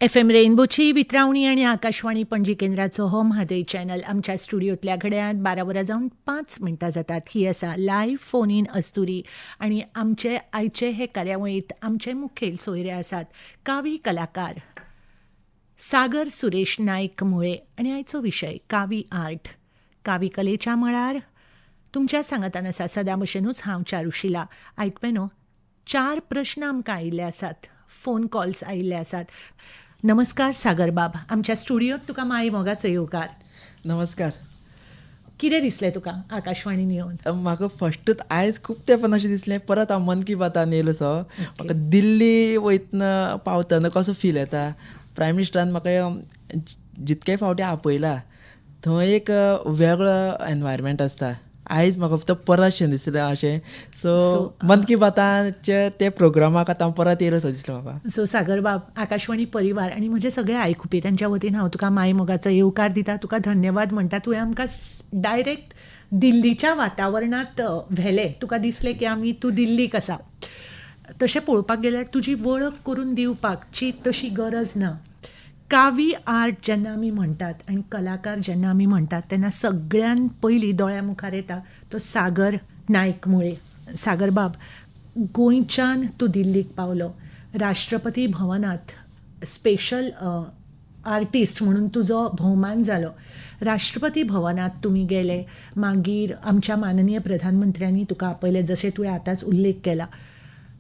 FM रेनबोची वितरावणी आणि आकाशवाणी पणजी केंद्राचो हो म्हादय चॅनल आमच्या स्टुडियोतल्या घड्याळांत 12:05 जातात. ही आसा लायव्ह फोन इन अस्तुरी आणि आमचे आयचे हे कार्यावळींत आमचे मुखेल सोयरे आसात कावी कलाकार सागर सुरेश नायक मुळे आणि आयचो विशय कावी आर्ट. कावी कलेच्या मळार तुमच्या सांगातान आसा सदा भशेनूच हांव चारुशिला. आयकपेनो 4 प्रश्न आमकां आयिल्ले आसात, फोन कॉल्स आयिल्ले आसात. नमस्कार सागर बाब, आमच्या स्टुडियोत तुका माय मोगाचो येवकार. नमस्कार. कितें दिसलें तुका आकाशवाणीन येवन? म्हाका फस्टूच आयज खूब तेंपान अशें दिसलें परत हांव मन की बातान येयलो सो. म्हाका दिल्ली वयतना पावतना कसो फील येता. प्रायम मिनिस्टरान म्हाका जितके फावटी आपयला थंय एक वेगळो एनवायरमेंट आसता. आयज म्हाका फक्त परतशें दिसलें अशें. सो मन की बाताचे ते प्रोग्रामाक आतां हांव परत येयलो सो दिसलें म्हाका. सो सागर बाब, आकाशवाणी परिवार आणि म्हजे सगळे आयकुपी त्यांच्या वतीन हांव तुका माय मोगाचो येवकार दिता, तुका धन्यवाद म्हणटा. तुवें आमकां डायरेक्ट दिल्लीच्या वातावरणांत व्हेलें. तुका दिसलें की तूं दिल्लीक आसा. तशें पळोवपाक गेल्यार तुजी वळख करून दिवपाकची तशी गरज ना. कावी आर्ट जेन्ना आमी म्हणटात आनी कलाकार जेन्ना आमी म्हणटात तेन्ना सगळ्यान पयलीं दोळ्या मुखार येता तो सागर नायक मुळे. सागर बाब, गोंयच्यान तूं दिल्लीक पावलो. राष्ट्रपती भवनांत स्पेशल आर्टिस्ट म्हणून तुजो भोवमान जालो. राष्ट्रपती भवनांत तुमी गेले, मागीर आमच्या माननीय प्रधानमंत्र्यांनी तुका आपयलें, जशें तुवें आतांच उल्लेख केला.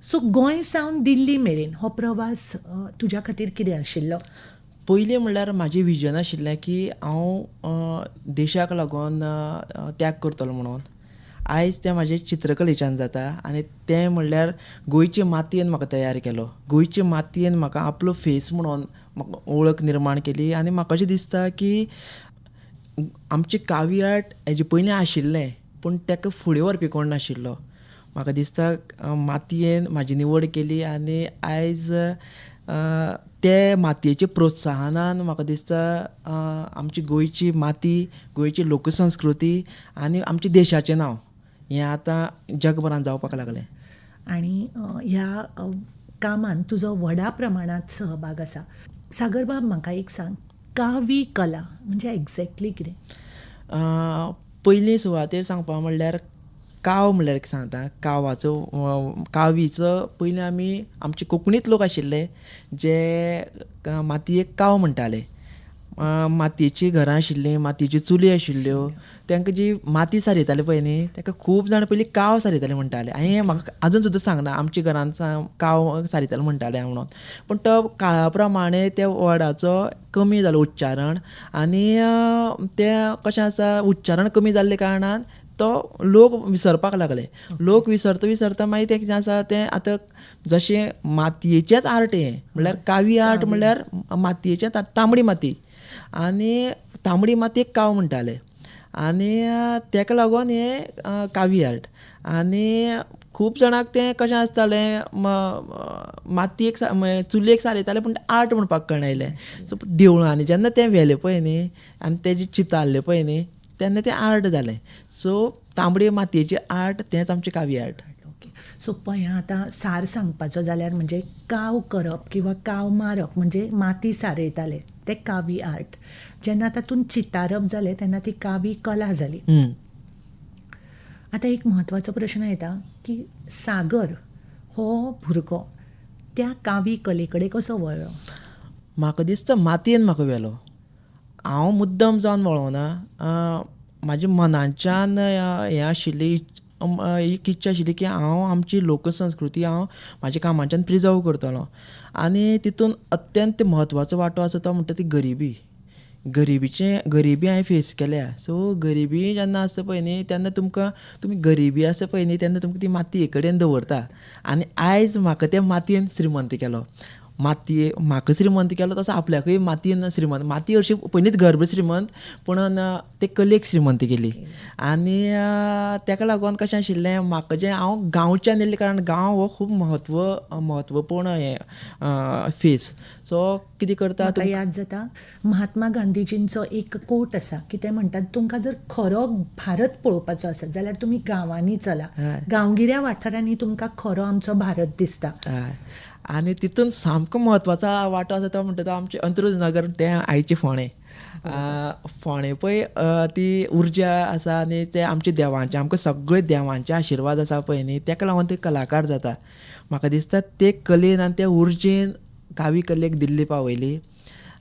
सो गोंय सावन दिल्ली मेरेन हो प्रवास तुज्या खातीर कितें आशिल्लो? पयलीं म्हणल्यार म्हाजें विजन आशिल्लें की हांव देशाक लागून त्याग करतलो म्हणून. आयज तें म्हाजें चित्रकलेच्यान जाता आनी तें म्हणल्यार गोंयचे मातयेन म्हाका तयार केलो. गोंयचे मातयेन म्हाका आपलो फेस म्हणून म्हाका वळख निर्माण केली. आनी म्हाका अशें दिसता की आमचें कावी आर्ट हेजे पयलीं आशिल्लें पूण ताका फुडें व्हरपी कोण नाशिल्लो. म्हाका दिसता मातयेन म्हाजी निवड केली आनी आयज ते मातयेच्या प्रोत्साहनान म्हाका दिसता आमची गोंयची माती, गोंयची लोकसंस्कृती आनी आमच्या देशाचें नांव हें आतां जगभरांत जावपाक लागलें. आनी ह्या कामान तुजो व्हडा प्रमाणांत सहभाग आसा. सागर बाब, म्हाका एक सांग, कावी कला म्हणजे एक्झॅक्टली कितें? पयलीं सुवातेर सांगपा म्हणल्यार काव म्हणल्यार एक सांगता. कावीचो पयलीं आमी आमचे कोंकणीत लोक आशिल्ले जे मातयेक काव म्हणटाले. मातयेचीं घरां आशिल्लीं, मातयेच्यो चुली आशिल्ल्यो. तांकां जी माती सारयताले पळय न्ही, ताका खूब जाण पयलीं काव सारयताले म्हणटाले. आनी हें म्हाका आजून सुद्दां सांगना आमच्या घरांत काव सारयताले म्हणटाले म्हणून. पूण तो काळा प्रमाणें त्या वर्डाचो कमी जालो उच्चारण आनी तें कशें आसा, उच्चारण कमी जाल्ले कारणान तो लोक विसरपाक लागले. लोक विसरता विसरता मागीर तें कितें आसा तें आतां जशें मातयेचेंच आर्ट हें म्हणल्यार कावी आर्ट म्हणल्यार मातयेचें तांबडी माती आनी तांबडी मातयेक काव म्हणटाले आनी ताका लागून हें कावी आर्ट. आनी खूब जाणांक तें कशें आसतालें, मातयेक चुलयेक सारयताले पूण आर्ट म्हणपाक कळनायलें. सो देवळांनी जेन्ना तें व्हेलें पळय न्ही आनी तेजें चितारलें पळय न्ही तेन्ना तें आर्ट जालें. सो तांबडी मातयेचें आर्ट तेंच आमचें कावी आर्ट. ओके. सो पळय, आतां सार सांगपाचो जाल्यार म्हणजे काव करप किंवा काव मारप म्हणजे माती सारयताले तें कावी आर्ट. जेन्ना तातूंत चितारप जालें तेन्ना ती कावी कला जाली. आतां एक म्हत्वाचो प्रश्न येता की सागर हो भुरगो त्या कावी कले कडेन कसो वळ्ळो? म्हाका दिसता मातयेन म्हाका व्हेलो. हांव मुद्दम जावन वळोना. म्हाज्या मनाच्यान हें आशिल्ली, एक इच्छा आशिल्ली की हांव आमची लोकसंस्कृती हांव म्हाज्या कामाच्यान प्रिजर्व करतलों. आनी तितून अत्यंत म्हत्वाचो वांटो आसा तो म्हणटा ती गरिबी. गरिबी हांवें फेस केल्या. सो गरिबी जेन्ना आसता पळय न्ही तेन्ना तुमी गरिबी आसा पळय न्ही तेन्ना तुमकां ती मातये कडेन दवरता. आनी आयज म्हाका त्या मातयेन श्रीमंत केलो. म्हाका श्रीमंत केलो तसो आपल्याकूय मातयेन श्रीमंत. माती हरशी पयलींच गर्भ श्रीमंत पूण ते कलेक श्रीमंत केली. आनी ताका लागून कशें आशिल्लें, म्हाका जें हांव गांवच्यान येयल्ले कारण गांव हो खूब म्हत्वपूर्ण हें फेस. सो कितें करता, म्हाका याद जाता महात्मा गांधीजींचो एक कोट आसा की ते म्हणटात, तुमकां जर खरो भारत पळोवपाचो आसत जाल्यार तुमी गांवांनी चला. गांवगिऱ्या वाठारांनी तुमकां खरो आमचो भारत दिसता. आनी तितून सामको म्हत्वाचो वांटो आसा तो म्हणटा तो आमचे अंत्रुज नगर ते आयचे फोंडे. फोंडे पळय ती उर्जा आसा आनी ते आमचे देवांचे आमकां सगळे देवांचे आशिर्वाद आसा पळय न्ही ताका लागून ते कलाकार जाता. म्हाका दिसता ते कलेन आनी त्या उर्जेन कावी कलेक दिल्ली पावयली.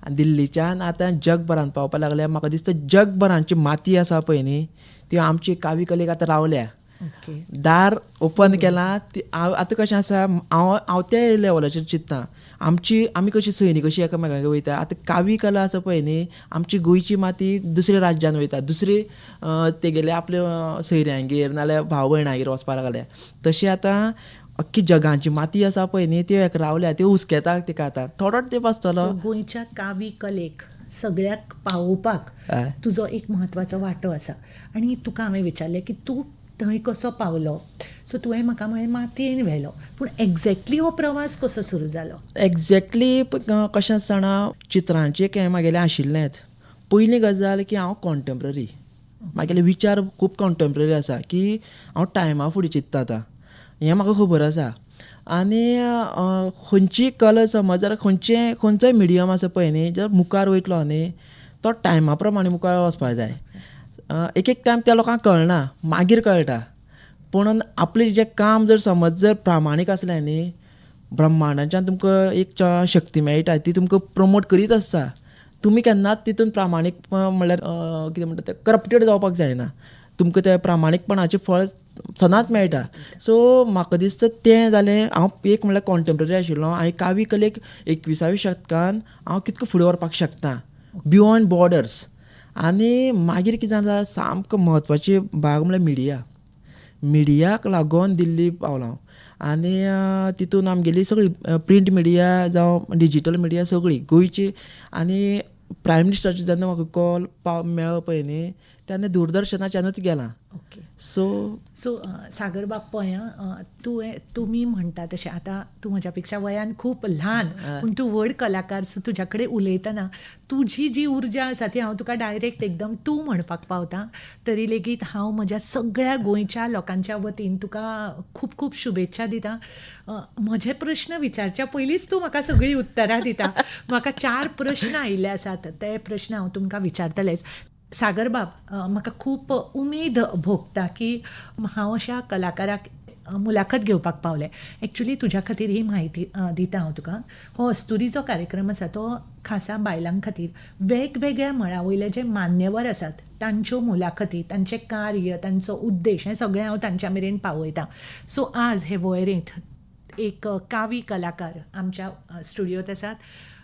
आनी दिल्लीच्यान आतां जगभरांत पावपाक लागल्या. म्हाका दिसता जगभरांची माती आसा पळय न्ही ती आमची कावी कलेक आतां रावल्या. ओके. दार ओपन केलां. आतां कशें आसा हांव ते लेवलाचेर चिंत्तां. आमी कशी सैनी कशी एकामेकांक वयता. आतां कावी कला आसा पळय न्ही आमची गोंयची माती दुसऱ्या राज्यान वयता. दुसरी तेगेले आपल्या सयऱ्यांगेर नाल्यार भाव भयणांगेर वचपाक लागल्या. तशी आतां अख्खी जगांची माती आसा पळय न्ही त्यो एक रावल्या. त्यो हुस्केता तिका आतां थोडोच तेंप आसतलो. सो गोंयच्या कावी कलेक सगळ्याक पावोवपाक हय. तुजो एक म्हत्वाचो वांटो आसा. आनी तुका हांवें विचारलें की तूं थंय कसो पावलो. सो तुवें म्हाका म्हळें मातयेन व्हेलो. पूण एक्झॅक्टली हो प्रवास कसो सुरू जालो. एक्झॅक्टली कशें आसतना चित्रांचें एक हें म्हागेलें आशिल्लेंच. पयली गजाल की हांव कॉन्टेम्प्ररी. म्हागेले विचार खूब कॉन्टेम्प्ररी आसा की हांव टायमा फुडें चिंत्ता आतां हें म्हाका खबर आसा. आनी खंयची कला समज जर खंयचोय मिडियम आसा पळय न्ही जर मुखार वयतलो न्ही तो टायमा प्रमाणे मुखार वचपाक जाय. एक टायम त्या लोकांक कळना मागीर कळटा. पूण आपलें जें काम जर समज जर प्रामाणीक आसलें न्ही ब्रह्मांडाच्यान तुमकां एक शक्ती मेळटा ती तुमकां प्रमोट करीत आसता. तुमी केन्नाच तितून प्रामाणीक म्हणल्यार कितें म्हणटा तें करप्टेड जावपाक जायना. तुमकां तें प्रामाणीकपणाचें फळ सदांच मेळटा. सो म्हाका दिसता तें जालें. हांव एक म्हणल्यार कॉन्टेम्प्ररी आशिल्लो. हांवें कावी कलेक 21व्या शतकान हांव कितको फुडें व्हरपाक शकता बियॉन्ड बॉर्डर्स. आनी मागीर कितें जाता सामको म्हत्वाची भाग म्हणल्यार मिडिया. मिडियाक लागून दिल्ली पावलो हांव. आनी तितून आमगेली सगळी प्रिंट मिडिया जावं डिजिटल मिडिया सगळी गोंयची. आनी प्रायम मिनिस्टराचो जेन्ना म्हाका कॉल मेळ्ळो पळय न्ही तेन्ना दूरदर्शनाच्यानूच गेलां. ओके. सो सागर बाब पळय तुमी म्हणटा तशें आतां तूं म्हज्या पेक्षा वयान खूब ल्हान पूण तूं व्हड कलाकार. सो तुज्या कडेन उलयतना तुजी जी उर्जा आसा ती हांव तुका डायरेक्ट एकदम तूं म्हणपाक पावता. तरी लेगीत हांव म्हज्या सगळ्या गोंयच्या लोकांच्या वतीन तुका खूब खूब शुभेच्छा दितां. म्हजे प्रश्न विचारच्या पयलींच तूं म्हाका सगळीं उतरां दिता. म्हाका 4 प्रश्न आयिल्ले आसात. ते प्रश्न हांव तुमकां विचारतलेंच. सागर बाब म्हाका खूब उमेद भोगता की हांव अशा कलाकाराक मुलाखत घेवपाक पावलें. एक्चुली तुज्या खातीर ही म्हायती दिता हांव तुका. हो अस्तुरी जो कार्यक्रम आसा तो खासा बायलां खातीर वेगवेगळ्या मळा वयले जे मान्यवर आसात तांच्यो मुलाखती तांचें कार्य तांचो उद्देश हें सगळें हांव तांच्या मेरेन पावयतां. सो आज हे वळेरेंत एक कावी कलाकार आमच्या स्टुडियोंत आसात.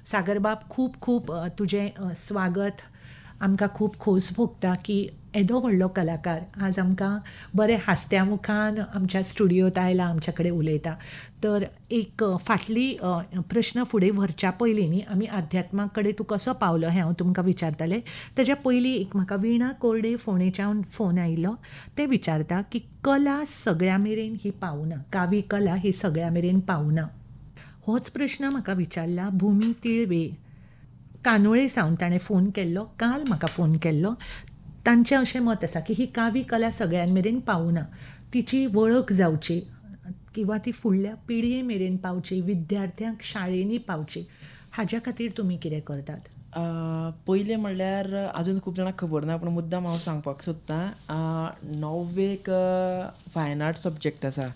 सागर बाब खूब खूब तुजें स्वागत. आमकां खूब खोस भोगता की येदो व्हडलो कलाकार आज आमकां बरे हास्त्या मुखान आमच्या स्टुडियोंत आयला आमच्या कडेन उलयता. तर एक फाटली प्रश्न फुडें व्हरच्या पयलीं न्ही आमी अध्यात्मा कडेन तूं कसो पावलो हें हांव तुमकां विचारतलें. तेज्या पयलीं एक म्हाका विणा कोरडे फोंडेच्यान फोन आयिल्लो. ते विचारता की कला सगळ्या मेरेन ही पावना. कावी कला ही सगळ्या मेरेन पावना. होच प्रश्न म्हाका विचारला भुमी तिळवे कानोळे सावन. ताणें फोन केल्लो काल म्हाका फोन केल्लो. तांचें अशें मत आसा की ही कावी कला सगळ्यां मेरेन पावना. तिची वळख जावची किंवा ती फुडल्या पिळये मेरेन पावची विद्यार्थ्यांक शाळेंनी पावची. हाज्या खातीर तुमी कितें करतात. पयलें म्हणल्यार आजून खूब जाणांक खबर ना पूण मुद्दाम हांव सांगपाक सोदतां. 9वेक फायन आर्ट सब्जेक्ट आसा.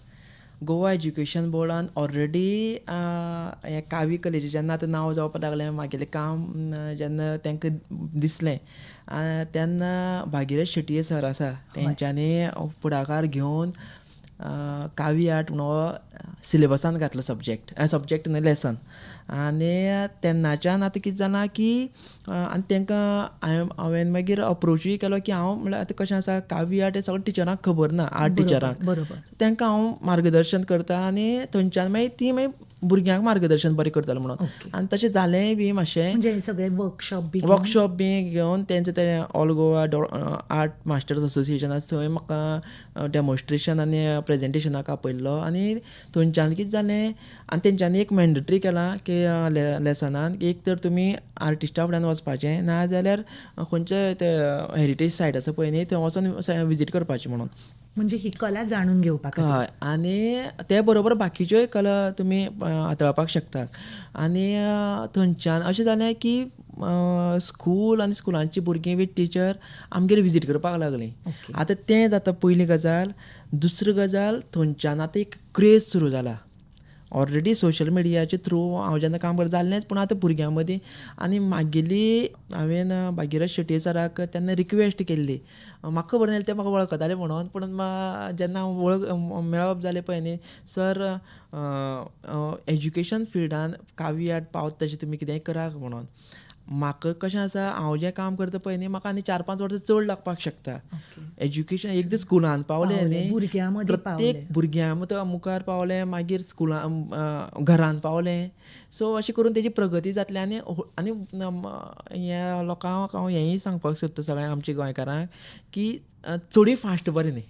गोवा एज्युकेशन बोर्डान ऑलरेडी हें कावी कलेचें जेन्ना आतां नांव जावपाक लागलें म्हागेलें काम जेन्ना तांकां दिसलें तेन्ना भागिरथ शेटये सर आसा तेंच्यांनी फुडाकार घेवन कावी आर्ट म्हणून हो सिलेबसान घातलो सब्जेक्ट न्हय लेसन. आनी तेन्नाच्यान आतां कितें जालां की आनी तांकां हांवें मागीर अप्रोचूय केलो की हांव म्हणल्यार आतां कशें आसा कावी आर्ट हें सगळें टिचरांक खबर ना आर्ट टिचरांक. बरोबर. तांकां हांव मार्गदर्शन करता आनी थंयच्यान मागीर ती मागीर भुरग्यांक मार्गदर्शन बरें करतालें म्हणून. आनी तशें जालेंय बी मातशें. म्हणजे सगळे वर्कशॉप बी घेवन तेंचें तें ऑल गोवा आर्ट मास्टर्स असोसिएशन आसा थंय म्हाका डेमॉन्स्ट्रेशन आनी प्रेजेंटेशनाक आपयल्लो. आनी थंयच्यान कितें जालें आनी तेंच्यांनी एक मॅन्डेटरी केलां की लेसनान एक तर तुमी आर्टिस्टा फुड्यान वचपाचें नाजाल्यार खंयचें ते हेरिटेज सायट आसा पळय न्ही थंय वचून विजीट करपाचें म्हणून. म्हणजे ही कला जाणून घेवपा खातीर. हय आनी ते बरोबर बाकीच्योय कला तुमी हाताळपाक शकतात. आनी थंयच्यान अशें जालें की स्कूल आनी स्कुलांची भुरगीं विथ टिचर आमगेर विजीट करपाक लागलीं. ओके. आतां तें जाता पयली गजाल. दुसरी गजाल थंयच्यान आतां एक क्रेज सुरू जाला. ऑलरेडी सोशल मिडियाचे थ्रू हांव जेन्ना काम करता जाल्लेंच, पूण आतां भुरग्यां मदीं आनी म्हागेली हांवें भागिरथ शेटये सराक तेन्ना रिक्वेस्ट केल्ली. म्हाका खबर नासलें ते म्हाका वळखताले म्हणून, पूण जेन्ना मेळप जालें पळय न्ही, सर एज्युकेशन फिल्डान कावी आर्ट पावता तशें तुमी कितेंय करात म्हणून. म्हाका कशें आसा, हांव जें काम करता पळय न्ही, म्हाका आनी 4-5 वर्सां चड लागपाक शकता. एज्युकेशन एक दीस स्कुलान पावलें न्ही, भुरग्यां मदीं प्रत्येक भुरग्यां मुखार पावलें, मागीर स्कुलान घरान पावलें. सो अशें करून तेजी प्रगती जातली. आनी ह्या लोकांक हांव हेंय सांगपाक सोदता सगळ्यांक आमच्या गोंयकारांक की चडूय फास्ट बरें न्ही,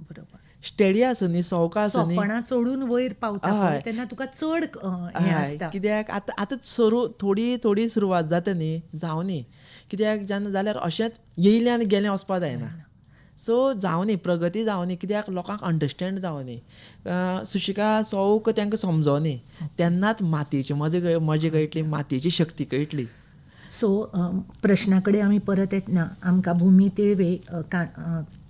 बरोबर. स्टेडी आसूं न्ही, सवका आसूं न्ही. सोंपणां चडून वयर पावता पळय, तेन्ना तुका चड हें हय, आसता. कित्याक आतां थोडी सुरवात जाता न्ही, जावं न्ही. कित्याक जेन्ना जाल्यार अशेंच येयलें आनी गेलें वचपा जायना. सो जावं न्ही, प्रगती जावं न्ही, कित्याक लोकांक अंडरस्टँड जावं न्ही, सुशिका सवका तांकां समजो न्ही, तेन्नाच मातयेची मजा कळटली, मातयेची शक्ती कळटली. सो प्रश्ना कडेन आमी परत येतना आमकां भुमी तिळवे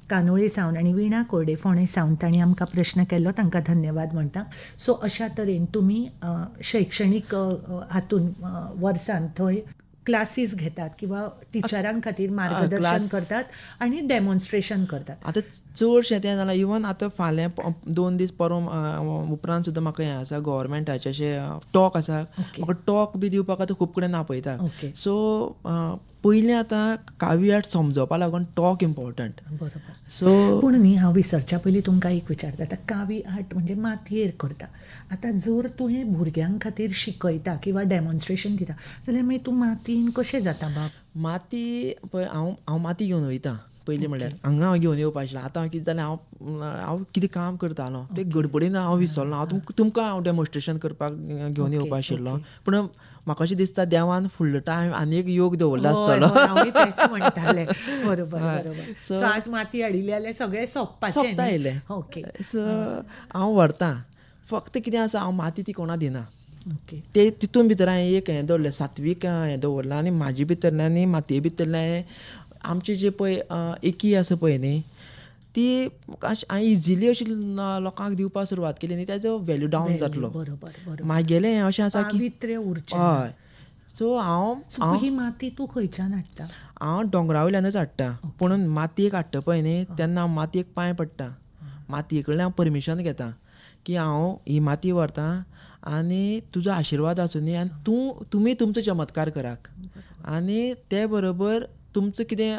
कानोळे सावन आनी विणा कोरडे फोंडे सावन तांणी आमकां प्रश्न केल्लो, तांकां धन्यवाद म्हणटा. सो अशा तरेन तुमी शैक्षणीक हातून वर्सान थंय क्लासीस घेतात किंवा टिचरां खातीर मार्गदर्शन करतात आनी डेमॉन्स्ट्रेशन करतात. आतां चडशें तें जालां. इवन आतां फाल्यां 2 दीस उपरांत सुद्दां म्हाका हें आसा, गव्हर्मेंटाचें अशें टॉक आसा. म्हाका टॉक बी दिवपाक आतां खूब कडेन आपयता. ओके. सो पयलीं आतां कावी आर्ट समजोवपा लागून टॉक इम्पॉर्टंट. बरोबर. सो पूण न्ही, हांव विसरच्या पयलीं तुमकां एक विचारता. आतां कावी आर्ट म्हणजे मातयेर करता. आतां जर तूं हें भुरग्यां खातीर शिकयता किंवा डेमॉन्स्ट्रेशन दिता, जाल्यार मागीर तूं मातयेन कशें जाता बाब? माती पळय, हांव माती घेवन वयतां. पयलीं म्हणल्यार हांगा हांव घेवन येवपा आशिल्लें. आतां कितें जालें, हांव कितें काम करतालो ते गडबडीन हांव विसरलो. हांव तुमकां हांव डेमॉन्स्ट्रेशन करपाक घेवन येवपा आशिल्लो. पूण म्हाका अशें दिसता देवान फुडलो टायम आनी एक योग दवरलो आसतलो. हांवूय तेंच म्हणटालें. बरोबर बरोबर. सो आज माती हाडिल्ली जाल्यार सगळें सोंपपाचें. सोंपता येयलें. ओके. सो हांव व्हरतां. फक्त कितें आसा, हांव माती ती कोणा दिना. ओके. ते तितून भितर हांवें एक हें दवरलें, सात्वीक हें दवरलां. आनी म्हाजे भितरल्यान आनी मातये भितरल्यान आमची जी पळय एकी आसा पळय न्ही, ती हांवें इजिली अशी लोकांक दिवपाक सुरवात केली न्ही, तेजो व्हॅल्यू डावन जातलो. बरोबर बरोबर. म्हागेलें हें अशें आसा की पावित्र्य उरचें. हय. सो ही माती तूं खंयच्यान हाडटा? हांव दोंगरा वयल्यानूच हाडटा. पूण मातयेक हाडटा पळय न्ही, तेन्ना हांव मातयेक पांय पडटा. मातये कडल्यान हांव परमिशन घेता की हांव ही माती व्हरतां आनी तुजो आशिर्वाद आसूं न्ही, आनी तुमी तुमचो चमत्कार करात. आनी ते बरोबर तुमचो कितें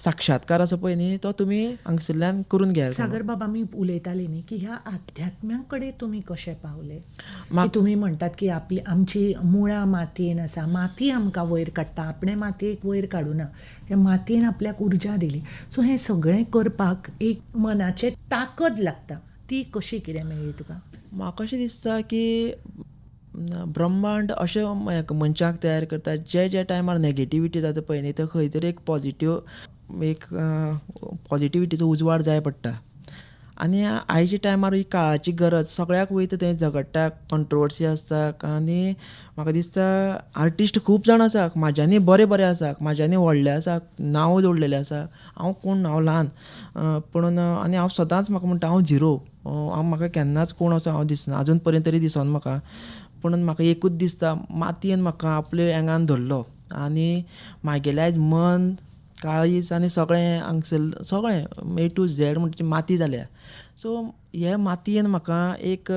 साक्षात्कार आसा पळय न्ही, तो तुमी हांगसरल्यान करून घेयात. सागर बाबा, आमी उलयतालीं न्ही की ह्या अध्यात्म्या कडेन तुमी कशें पावले? की तुमी म्हणटात की आमची मुळां मातयेन आसा, माती आमकां वयर काडटा, आपणे मातयेक वयर काडूना, ह्या मातयेन आपल्याक उर्जा दिली. सो हें सगळें करपाक एक मनाची ताकद लागता. ती कशी कितें मेळ्ळी तुका? म्हाका अशें दिसता की ब्रह्मांड अशें मनशाक तयार करता, जे टायमार नॅगेटिविटी जाता पळय न्ही, तो खंय तरी एक पॉजिटिविटीचो उजवाड जाय पडटा. आनी आयच्या टायमार ही काळाची गरज, सगळ्याक वयता थंय झगडटा, कंट्रोवर्सी आसता. आनी म्हाका दिसता आर्टिस्ट खूब जाण आसा, म्हाज्यानी बरे आसा, म्हाज्यानी व्हडले आसा, नांव जोडलेलें आसा. हांव ल्हान, पूण आनी हांव सदांच म्हाका म्हणटा हांव झिरो. म्हाका केन्नाच कोण असो हांव दिसना, आजून पर्यंत तरी दिसोन म्हाका. पूण म्हाका एकूच दिसता, मातयेन म्हाका आपल्या एंगान धरलो आनी म्हागेलें आयज मन, काळीज आनी सगळें हांगसर सगळें A to Z म्हणटा माती जाल्या. सो हे मातयेन म्हाका एक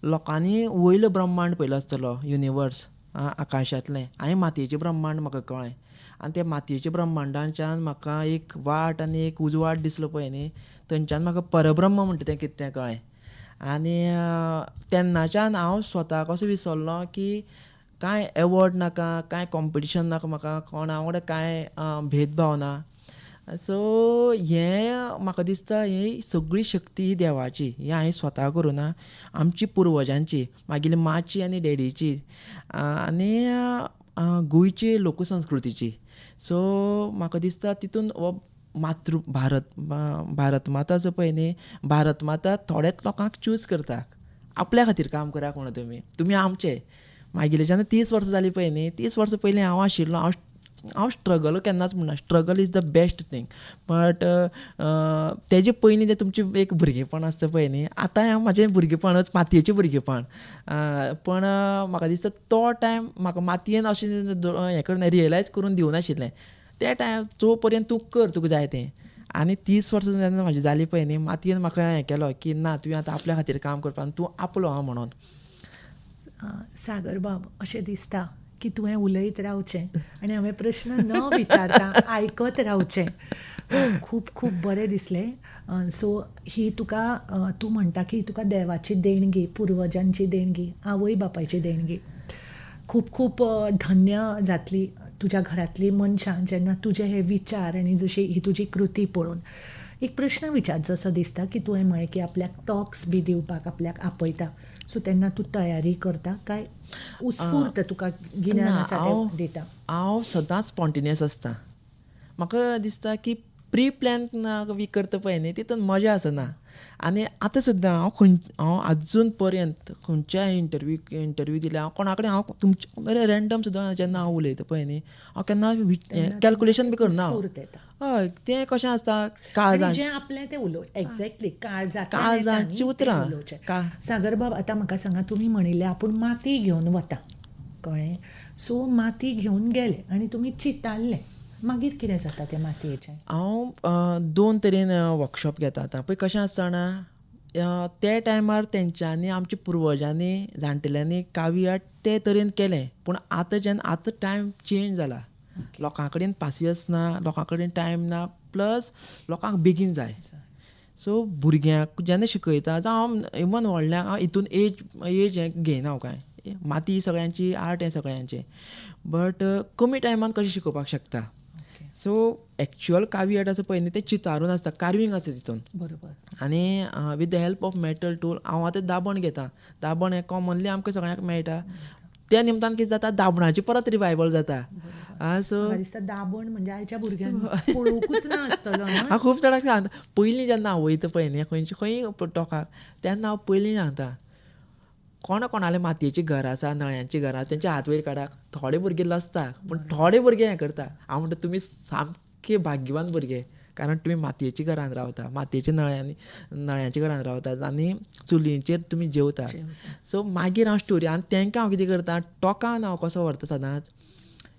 लोकांनी वयलो ब्रह्मांड पयलो आसतलो, युनिवर्स, आकाशांतलें. हांवें मातयेचें ब्रह्मांड म्हाका कळ्ळें. आनी त्या मातयेच्या ब्रह्मांडाच्यान म्हाका एक वाट आनी एक उजवाड दिसलो पळय न्ही, थंयच्यान म्हाका परब्रह्म म्हणटा तें कितें तें कळ्ळें. आनी तेन्नाच्यान हांव स्वताक असो विसरलो की कांय एवॉर्ड नाका, कांय कॉम्पिटिशन नाका म्हाका, कोणा वांगडा कांय भेदभाव ना. सो हें म्हाका दिसता ही सगळी शक्ती ही देवाची. ही हांवें स्वता करुना, आमची पुर्वजांची, म्हागेली माची आनी डॅडीची, आनी गोंयची लोकसंस्कृतीची. सो म्हाका दिसता तितून हो भारत माता जो पळय न्ही, भारत माता थोड्याच लोकांक चूज करता आपल्या खातीर काम कराक म्हणून तुमी आमचे. मागीर जेन्ना 30 वर्सां जालीं पळय न्ही, 30 वर्सां पयलीं हांव आशिल्लो, हांव स्ट्रगल केन्नाच म्हणना, struggle is the best thing. But तेजे पयलीं जें तुमचें एक भुरगेंपण आसता पळय न्ही, आतां हांव म्हजें भुरगेंपणच मातयेचें भुरगेंपण, पण म्हाका दिसता तो टायम म्हाका मातयेन अशें हें करून रियलायज करून दिवं नाशिल्लें. ते टायम जो पर्यंत तूं कर तुका जाय तें. आनी 30 वर्सां जेन्ना म्हाजी जालीं पळय न्ही, मातयेन म्हाका हें केलो की ना, तुवें आतां आपल्या खातीर काम करपा आनी तूं आपलो हा म्हणून. सागर बाब, अशें दिसता की तुवें उलयत रावचें आनी हांवें प्रश्न न विचारता आयकत रावचें. खूब खूब बरें दिसलें. सो ही तुका तूं म्हणटा की तुका देवाची देणगी, पुर्वजांची देणगी, आवय बापायची देणगी. खूब खूब धन्य जातली तुज्या घरांतलीं मनशां जेन्ना तुजे हे विचार आनी जशी ही तुजी कृती पळोवन. एक प्रश्न विचारचो असो दिसता की तुवें म्हळें की आपल्याक टॉक्स बी दिवपाक आपल्याक आपयता. सो तेन्ना तूं तयारी करता काय उत्स्फूर्त तुका गिन्यान आसा तें दिता? हांव सदांच स्पॉन्टेनियस आसता. म्हाका दिसता की प्री प्लॅन बी करता पळय न्ही, तितून मजा आसना. आनी आतां सुद्दां हांव आजून पर्यंत खंयच्याय इंटरव्यू दिल्या, हांव कोणा कडेन तुमचे बरें रँडम सुद्दां जेन्ना हांव उलयता पळय न्ही, हांव केन्ना कॅल्कुलेशन बी करना. उत्स्फूर्त येता. हय, तें कशें आसता, आनी जें आपलें तें उलोवचें. एक्झॅक्टली काळजांची उतरां. सागर बाब, आतां म्हाका सांगा, तुमी म्हणिल्लें आपूण माती घेवन वता, कळ्ळें? सो माती घेवन गेले आनी तुमी चितारलें, मागीर कितें जाता त्या मातयेचें? हांव 2 तरेन वर्कशॉप घेता. आतां पळय कशें आसता जाणा, ते टायमार तेंच्यांनी, आमच्या पुर्वजांनी, जाणटेल्यांनी कावी आर्ट ते तरेन केलें. पूण आतां टायम चेंज जाला. लोकां कडेन पासियन्स ना, लोकां कडेन टायम ना, प्लस लोकांक बेगीन जाय. सो भुरग्यांक जेन्ना शिकयता, जावं हांव इवन व्हडल्यांक, हांव हितून एज हें घेयना हांव काय. माती सगळ्यांची, आर्ट हें सगळ्यांचें. बट कमी टायमान कशें शिकोवपाक शकता. सो एक्चुअल कावी आर्ट आसा पळय न्ही, तें चितारून आसता, कार्विंग आसता तितून. बरोबर. आनी with the help of metal tool हांव आतां दाबण घेता. दाबण हें कॉमनली आमकां सगळ्यांक मेळटा. त्या निमतान कितें जाता, दाबणाची परत रिवायवल जाता. सो म्हाका दिसता दाबण म्हणजे आयच्या भुरग्यांक पळोवंकूच ना आसतलो न्हय? हांव खूब जाणांक सांगता, पयलीं जेन्ना हांव वयता पळय न्ही, खंय टॉकाक, तेन्ना हांव पयलीं सांगता, कोणाले मातयेचीं घरां आसा, नळ्यांचीं घरां, तेंचे हात वयर काडात. थोडे भुरगे लजता, पूण थोडे भुरगे हें करता. हांव म्हणटा, तुमी सामके भाग्यवान भुरगे, कारण तुमी मातयेच्या घरांत रावता, मातयेच्या नळ्यांच्या घरांत रावतात आनी चुलींचेर तुमी जेवता. सो मागीर हांव स्टोरी, आनी तेंकां हांव कितें करता, टॉकान हांव कसो व्हरता सदांच,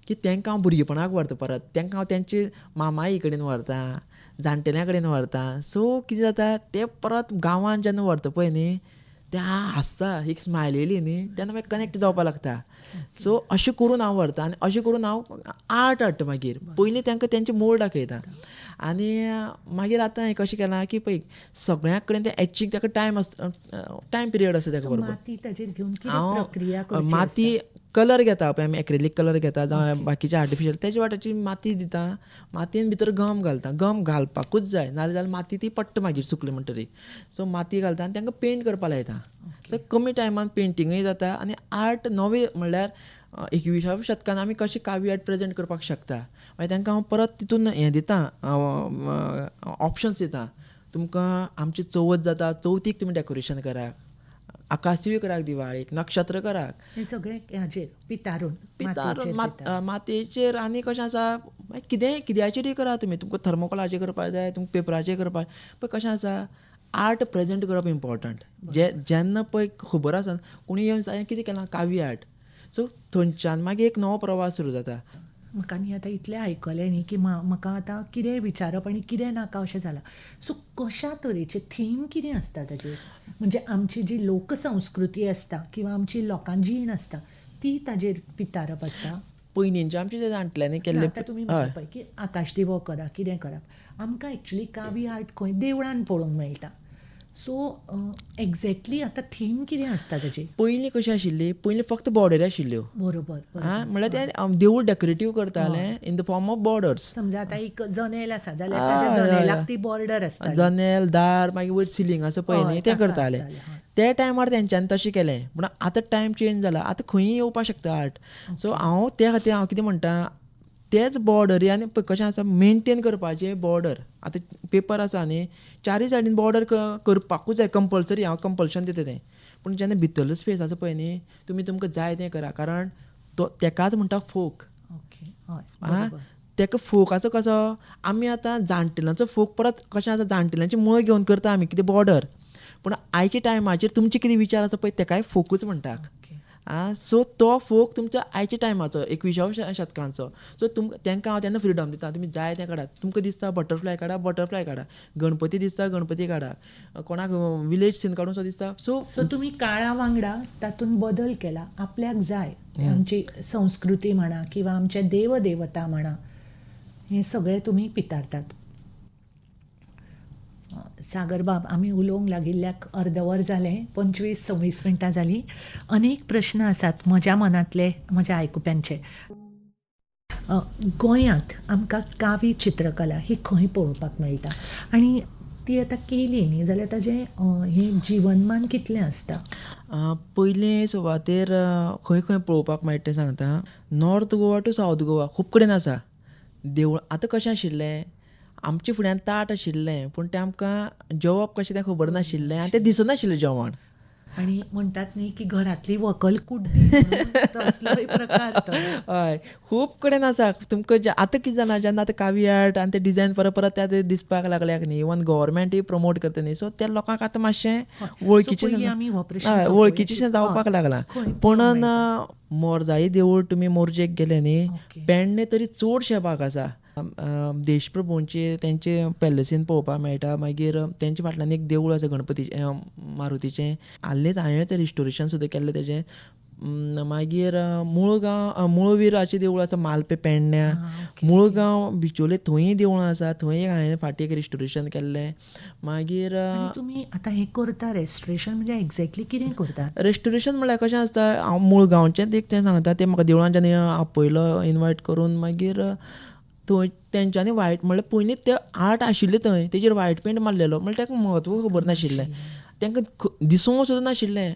की तेंकां हांव भुरगेपणाक व्हरता परत. तेंकां हांव तेंचे मामाई कडेन व्हरता, जाणटेल्या कडेन व्हरता. सो कितें जाता, ते परत गांवांत जेन्ना व्हरता पळय न्ही, ते हांसता, एक स्मायल येयली न्ही, तेन्ना मागीर कनेक्ट जावपाक लागता. सो अशें करून हांव व्हरता आनी अशें करून हांव आर्ट हाडटा. मागीर पयलीं तेंकां तेंचे मोल्ड दाखयता. आनी मागीर आतां हें कशें केलां की पळय, सगळ्यां कडेन तें एचींग, ताका टायम पिरियड आसा ताका बरोबर. माती ताचेर घेवन कितें प्रक्रिया करची आसता? माती कलर घेता पळय आमी, एक्रेलीक कलर घेता जावं बाकीचे आर्टिफिशियल, तेजे वाट्याची माती दिता. मातयेन भितर गम घालता. गम घालपाकूच जाय, नाजाल्यार माती ती पडटा मागीर सुकली म्हणटरी. सो माती घालता आनी तांकां पेंट करपाक लायता. सो कमी टायमान पेंटिंगूय जाता आनी आर्ट नवी म्हणल्यार 21व्या शेतकान आमी कशें कावी आर्ट प्रेजेंट करपाक शकता. मागीर तांकां हांव परत तितून हें दिता, ऑप्शन्स दिता. तुमकां आमची चवथ जाता, चवथीक तुमी डेकोरेशन करात, आकाशदिवो करात, दिवाळेक नक्षत्र करात. हें सगळें हाचेर पितारून मातयेचेर. आनी कशें आसा, किद्याचेरय करा तुमी. तुमकां थर्मोकोलाचेर करपाक जाय, तुमकां पेपराचेर करपाक, पण कशें आसा, आर्ट प्रेजेंट करप इम्पॉर्टंट. जेन्ना पळय खबर आसा, कोणी येवन हांवें कितें केलां, कावी आर्ट. सो थंयच्यान मागीर एक नवो प्रवास सुरू जाता. म्हाका न्ही आतां इतलें आयकलें न्ही की म्हाका आतां कितें विचारप आनी कितें नाका अशें जालां. सो कशा तरेचें थीम कितें आसता ताजेर? म्हणजे आमची जी लोकसंस्कृती आसता किंवा आमची लोकां जीण आसता ती ताजेर पितारप आसता. पयलींचे आमचे जे जाणटेल्यांनी केल्ले, आतां तुमी म्हणटा पळय की आकाशदिवो करा, कितें करप, आमकां एक्चुली कावी आर्ट खंय देवळान पळोवंक मेळटा. सो एक्झॅक्टली आतां थीम कितें आसता ताची? पयलीं कशी आशिल्ली, पयलीं फक्त बॉर्डरी आशिल्ल्यो. बरोबर. म्हणल्यार ते देवूळ डेकोरेटीव करताले in the form of borders. समजा आतां एक जनेल आसा जाल्यार ताच्या जनेलाक ती बॉर्डर आसता. जनेल, दार, मागीर वयर सिलींग आसा पळय न्ही, तें करताले. ते टायमार तेंच्यांनी तशें केलें. पूण आतां टायम चेंज जाला, आतां खंयी येवपाक शकता आर्ट. सो हांव त्या खातीर हांव कितें म्हणटा, तेच बॉर्डरी आनी पळय कशें आसा मेनटेन करपाचें बॉर्डर. आतां पेपर आसा न्ही, चारूय सायडीन बॉर्डर करपाकूच जाय, कंपल्सरी. हांव कंपल्शन दिता तें. पूण जेन्ना भितरलो स्पेस आसा पळय न्ही, तुमकां जाय तें करा. कारण तेकाच म्हणटा फोक. ओके हय आं बरोबर. तेका फोकाचो कसो, आमी आतां जाणटेल्यांचो फोक परत कशें आसा, जाणटेल्यांची मूळ घेवन करता आमी कितें बॉर्डर. पूण आयच्या टायमाचेर तुमचे कितें विचार आसा पळय तेकाय फोकूच म्हणटा. ओके सो तो फोक तुमचो आयच्या टायमाचो 21व्या शतकांचो. सो तांकां हांव तेन्ना फ्रिडम दिता, तुमी जाय तें काडात. तुमकां दिसता बटरफ्लाय काडा, बटरफ्लाय काडा. गणपती दिसता, गणपती काडा. कोणाक विलेज सीन काडूंक दिसता, सो तुमी काळा वांगडा तातूंत बदल केला. आपल्याक जाय ते आमची संस्कृती म्हणा किंवा आमचे देवदेवता म्हणा, हे सगळे तुमी पितारतात. सागर बाब, आमी उलोवंक लागिल्ल्याक अर्दवर जालें, 25-26 मिनटां जालीं. अनेक प्रश्न आसात म्हज्या मनांतले, म्हज्या आयकुप्यांचे. गोंयांत आमकां कावी चित्रकला ही खंय पळोवपाक मेळटा, आनी ती आतां केली न्ही जाल्यार ताजें हें जिवनमान कितलें आसता? पयले सुवातेर खंय खंय पळोवपाक मेळटा तें सांगता. नॉर्थ गोवा टू सावथ गोवा खूब कडेन आसा देवळां. आतां कशें आशिल्लें, आमच्या फुड्यान ताट आशिल्लें, पूण तें आमकां जेवप कशें तें खबर नाशिल्लें आनी तें दिसनाशिल्लें जेवण. आनी म्हणटात न्ही की घरांतली व्हंकल कुड्डी म्हणून तसलोय प्रकार तो. हय, खूब कडेन आसा. तुमकां आतां कितें जालां, जेन्ना आतां कावी आर्ट आनी ते डिजायन परत परत ते दिसपाक लागल्याक न्ही, इवन गव्हर्मेंटूय प्रमोट करता न्ही, सो त्या लोकांक आतां मातशें पयलीं आमी हो प्रश्न वळखीचेशें जावपाक लागलां. खंय पुणून मोरजाई देवूळ तुमी मोरजेक गेले न्ही, ओके. पेडणे तरी चडशे भाग आसा. देशप्रभूंचे तेंचे पॅलसीन पळोवपाक मेळटा. मागीर तेंच्या फाटल्यान एक देवूळ आसा गणपतीचें, मारुतीचें. हाल्लींच हांवें रिस्टोरेशन सुद्दां केल्लें तेजें. मागीर मुळवीराचें देवूळ आसा मालपे पेडण्यां. मुळगांव बिचोले थंयूय देवळां आसा, थंय हांवें फाटीं एक रिस्टोरेशन केल्लें. मागीर आनी तुमी आतां हें करता रेस्टोरेशन म्हणजे एक्झॅक्टली कितें करतात? रेस्टोरेशन म्हळ्यार कशें आसता, हांव मुळगांवचेंच एक तें सांगता. तें म्हाका देवळान जेन्ना आपयलो इनवायट करून, मागीर थंय तेंच्यांनी व्हायट म्हणल्यार पयलींच ते आर्ट आशिल्लें थंय, तेजेर व्हायट पेंट मारलेलो. म्हणल्यार ताका म्हत्व खबर नाशिल्लें, तांकां दिसूंक सुद्दां नाशिल्लें.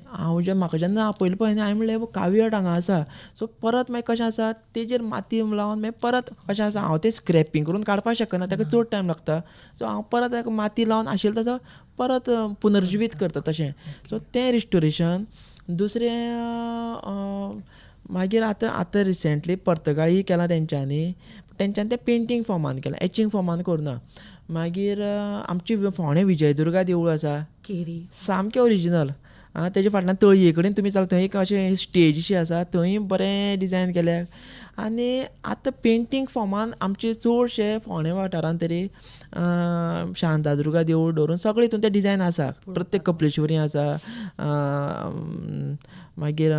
म्हाका जेन्ना आपयलें पळय न्ही, हांवें म्हणलें कावी आर्ट हांगा आसा. सो परत मागीर कशें आसा, तेजेर माती लावन मागीर परत कशें आसा, हांव तें स्क्रॅपिंग करून काडपाक शकना, ताका चड टायम लागता. सो हांव परत ताका माती लावन आशिल्लो तसो परत पुनर्जिवीत करता तशें. सो तें रिस्टोरेशन. दुसरें मागीर आतां रिसेंटली पर्तगाळी केलां तेंच्यांनी तें पेंटींग फॉर्मान केलां, एचिंग फॉर्मान करुना. मागीर आमची फोंडे विजयदुर्गा देवूळ आसा, केरी सामकें ओरिजिनल. तेजे फाटल्यान तळये कडेन तुमी चल, थंय एक अशें स्टेज शी आसा, थंय बरें डिजायन केल्यात. आनी आतां पेंटींग फॉर्मान आमचे चडशे फोंडे वाठारांत तरी शांतादुर्गा देवूळ धरून सगळे हितून ते डिजायन आसा. प्रत्येक कपलेश्वरी आसा, मागीर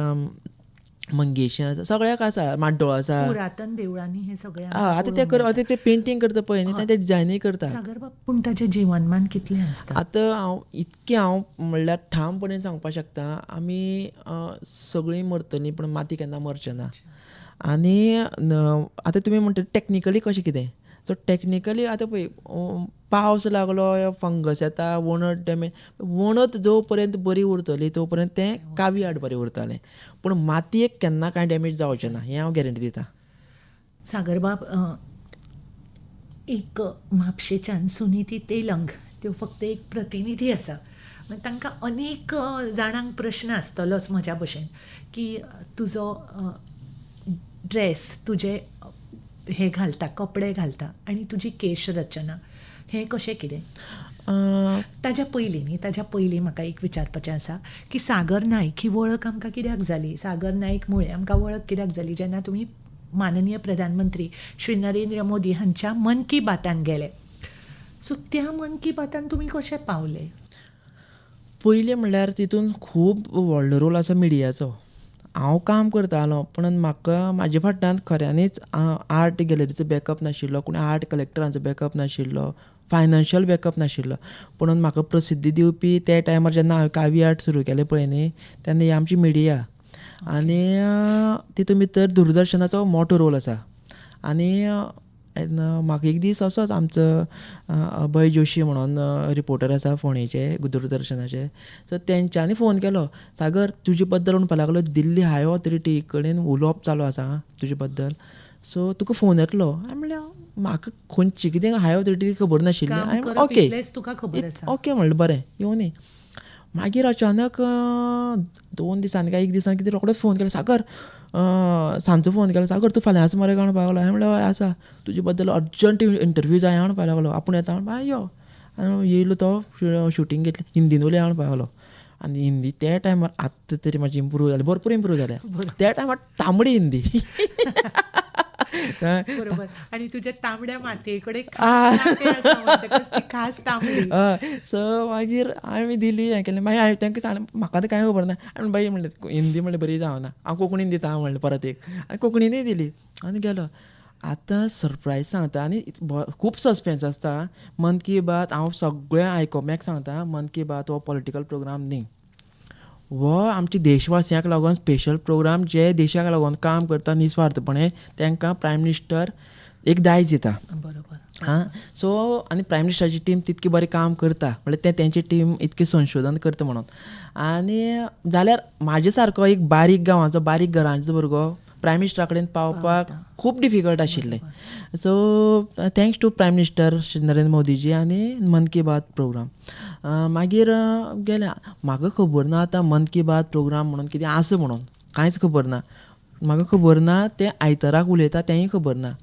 मंगेशी आसा, सगळ्याक आसा, माड्डोळ आसा. पुरातन देवळांनी हे सगळें आतां ते पेंटींग करता पळय न्ही, ते डिजायनूय करता. सागर बाब, पूण ताचें जिवनमान कितलें आसता? आतां हांव म्हणल्यार ठामपणान सांगपाक शकता, आमी सगळीं मरतलीं पूण माती केन्ना मरचें ना. आनी आतां तुमी म्हणटा टॅक्निकली कशें कितें, सो टॅक्निकली आतां पळय पावस लागलो, फंगस येता, वणत जो पर्यंत बरी उरतली तो पर्यंत तें कावी आर्ट बरें उरतलें. पूण मातयेक केन्ना कांय डॅमेज जावचें ना, हें हांव गॅरंटी दितां. सागर बाब, एक म्हापशेच्यान सुनीती तेलंग, त्यो फक्त एक प्रतिनिधी आसा. तांकां अनेक जाणांक प्रश्न आसतलोच म्हज्या भशेन, की तुजो ड्रेस, तुजे हे घालता, कपडे घालता आनी तुजी केश रचना, हें कशें कितें? ताज्या पयलीं म्हाका एक विचारपाचें आसा की सागर नायक ही वळख आमकां कित्याक जाली? सागर नायक मुळे आमकां वळख कित्याक जाली? जेन्ना तुमी माननीय प्रधानमंत्री श्री नरेंद्र मोदी हांच्या मन की बातान गेले, सो त्या मन की बातान तुमी कशे पावले? पयलीं म्हणल्यार तितून खूब व्हडलो रोल आसा मिडियाचो. हांव काम करतालों, पूण म्हाका म्हाजे फाटल्यान खऱ्यांनीच आर्ट गॅलरीचो बॅकअप नाशिल्लो, कोण आर्ट कलेक्टरांचो बॅकअप नाशिल्लो, फायनान्शियल बॅकअप नाशिल्लो. पूण म्हाका प्रसिद्धी दिवपी त्या टायमार जेन्ना हांवें कावी आर्ट सुरू केलें पळय न्ही, तेन्ना ही आमची मिडिया. आनी तितून भितर दूरदर्शनाचो मोठो रोल आसा. आनी म्हाका एक दीस असोच आमचो अभय जोशी म्हणून रिपोर्टर आसा फोंडेचे दूरदर्शनाचे, सो तेंच्यांनी फोन केलो, सागर तुजे बद्दल म्हणपाक लागलो दिल्ली हाय ऑथॉरिटी कडेन उलोवप चालू आसा तुजे बद्दल. सो तुका फोन येतलो. हांवें म्हणलें म्हाका खंयची कितें हाय ऑथॉरिटी खबर नाशिल्ली. काम हांवें करप ओके इतलेंच तुका खबर आसा. ओके म्हणलें बरें येवं दी. मागीर अचानक 2 दिसांनी काय 1 दिसान कितें रोखडोच फोन केलो, सागर सांजचो फोन केलो, सागर तूं फाल्यां आसा मरे म्हणपाक लागलो. हांवें म्हणलें हय आसा, तुजे बद्दल अर्जंट इंटरव्यू जाय म्हणपाक लागलो. आपूण येता म्हणपा यो. आनी येयलो तो शुटींग घेतलें, हिंदीन उलया म्हणपाक लागलो. आनी हिंदी त्या टायमार आत्तां तरी म्हाजी इम्प्रूव जाली, भरपूर इम्प्रूव जाल्या. त्या टायमार तांबडी हिंदी. बरोबर. आणि तुझ्या तांबड्या मातये कडेन खास नातें आसा म्हणटकच ती खास तांबडी. हय. सो मागीर हांवें दिली, हें केलें. मागीर हांवें तांकां सांगलें म्हाका आतां कांय खबर ना. हांवें बाई म्हणलें हिंदी म्हणलें बरी जावना, हांव कोंकणीन दिता म्हणलें परत एक. आनी कोंकणीनूय दिली आनी गेलो. आतां सरप्रायज सांगता आनी खूब सस्पेन्स आसता. मन की बात हांव सगळ्या आयकोप्यांक सांगता, मन की बात हो पॉलिटिकल प्रोग्राम न्ही. हो आमच्या देशवासियांक लागून स्पेशल प्रोग्राम, जे देशाक लागून काम करता निस्वार्थपणे, तांकां प्रायम मिनिस्टर एक दायज दिता. बरोबर. हां. सो आनी प्रायम मिनिस्टराची टीम तितकी बरें काम करता, म्हणल्यार तेंची टीम इतकें संशोधन करता म्हणून. आनी जाल्यार म्हाजे सारको एक बारीक गांवाचो, बारीक घरांचो भुरगो प्रायम मिनिस्टरा कडेन पावपाक खूब डिफिकल्ट आशिल्लें. So thanks to prime minister Narendra Modiji आनी मन की बात प्रोग्राम. मागीर गेले. म्हाका खबर ना आतां मन की बात प्रोग्राम म्हणून कितें आसा म्हणून, कांयच खबर ना. म्हाका खबर ना ते आयताराक उलयता तेंय खबर ना.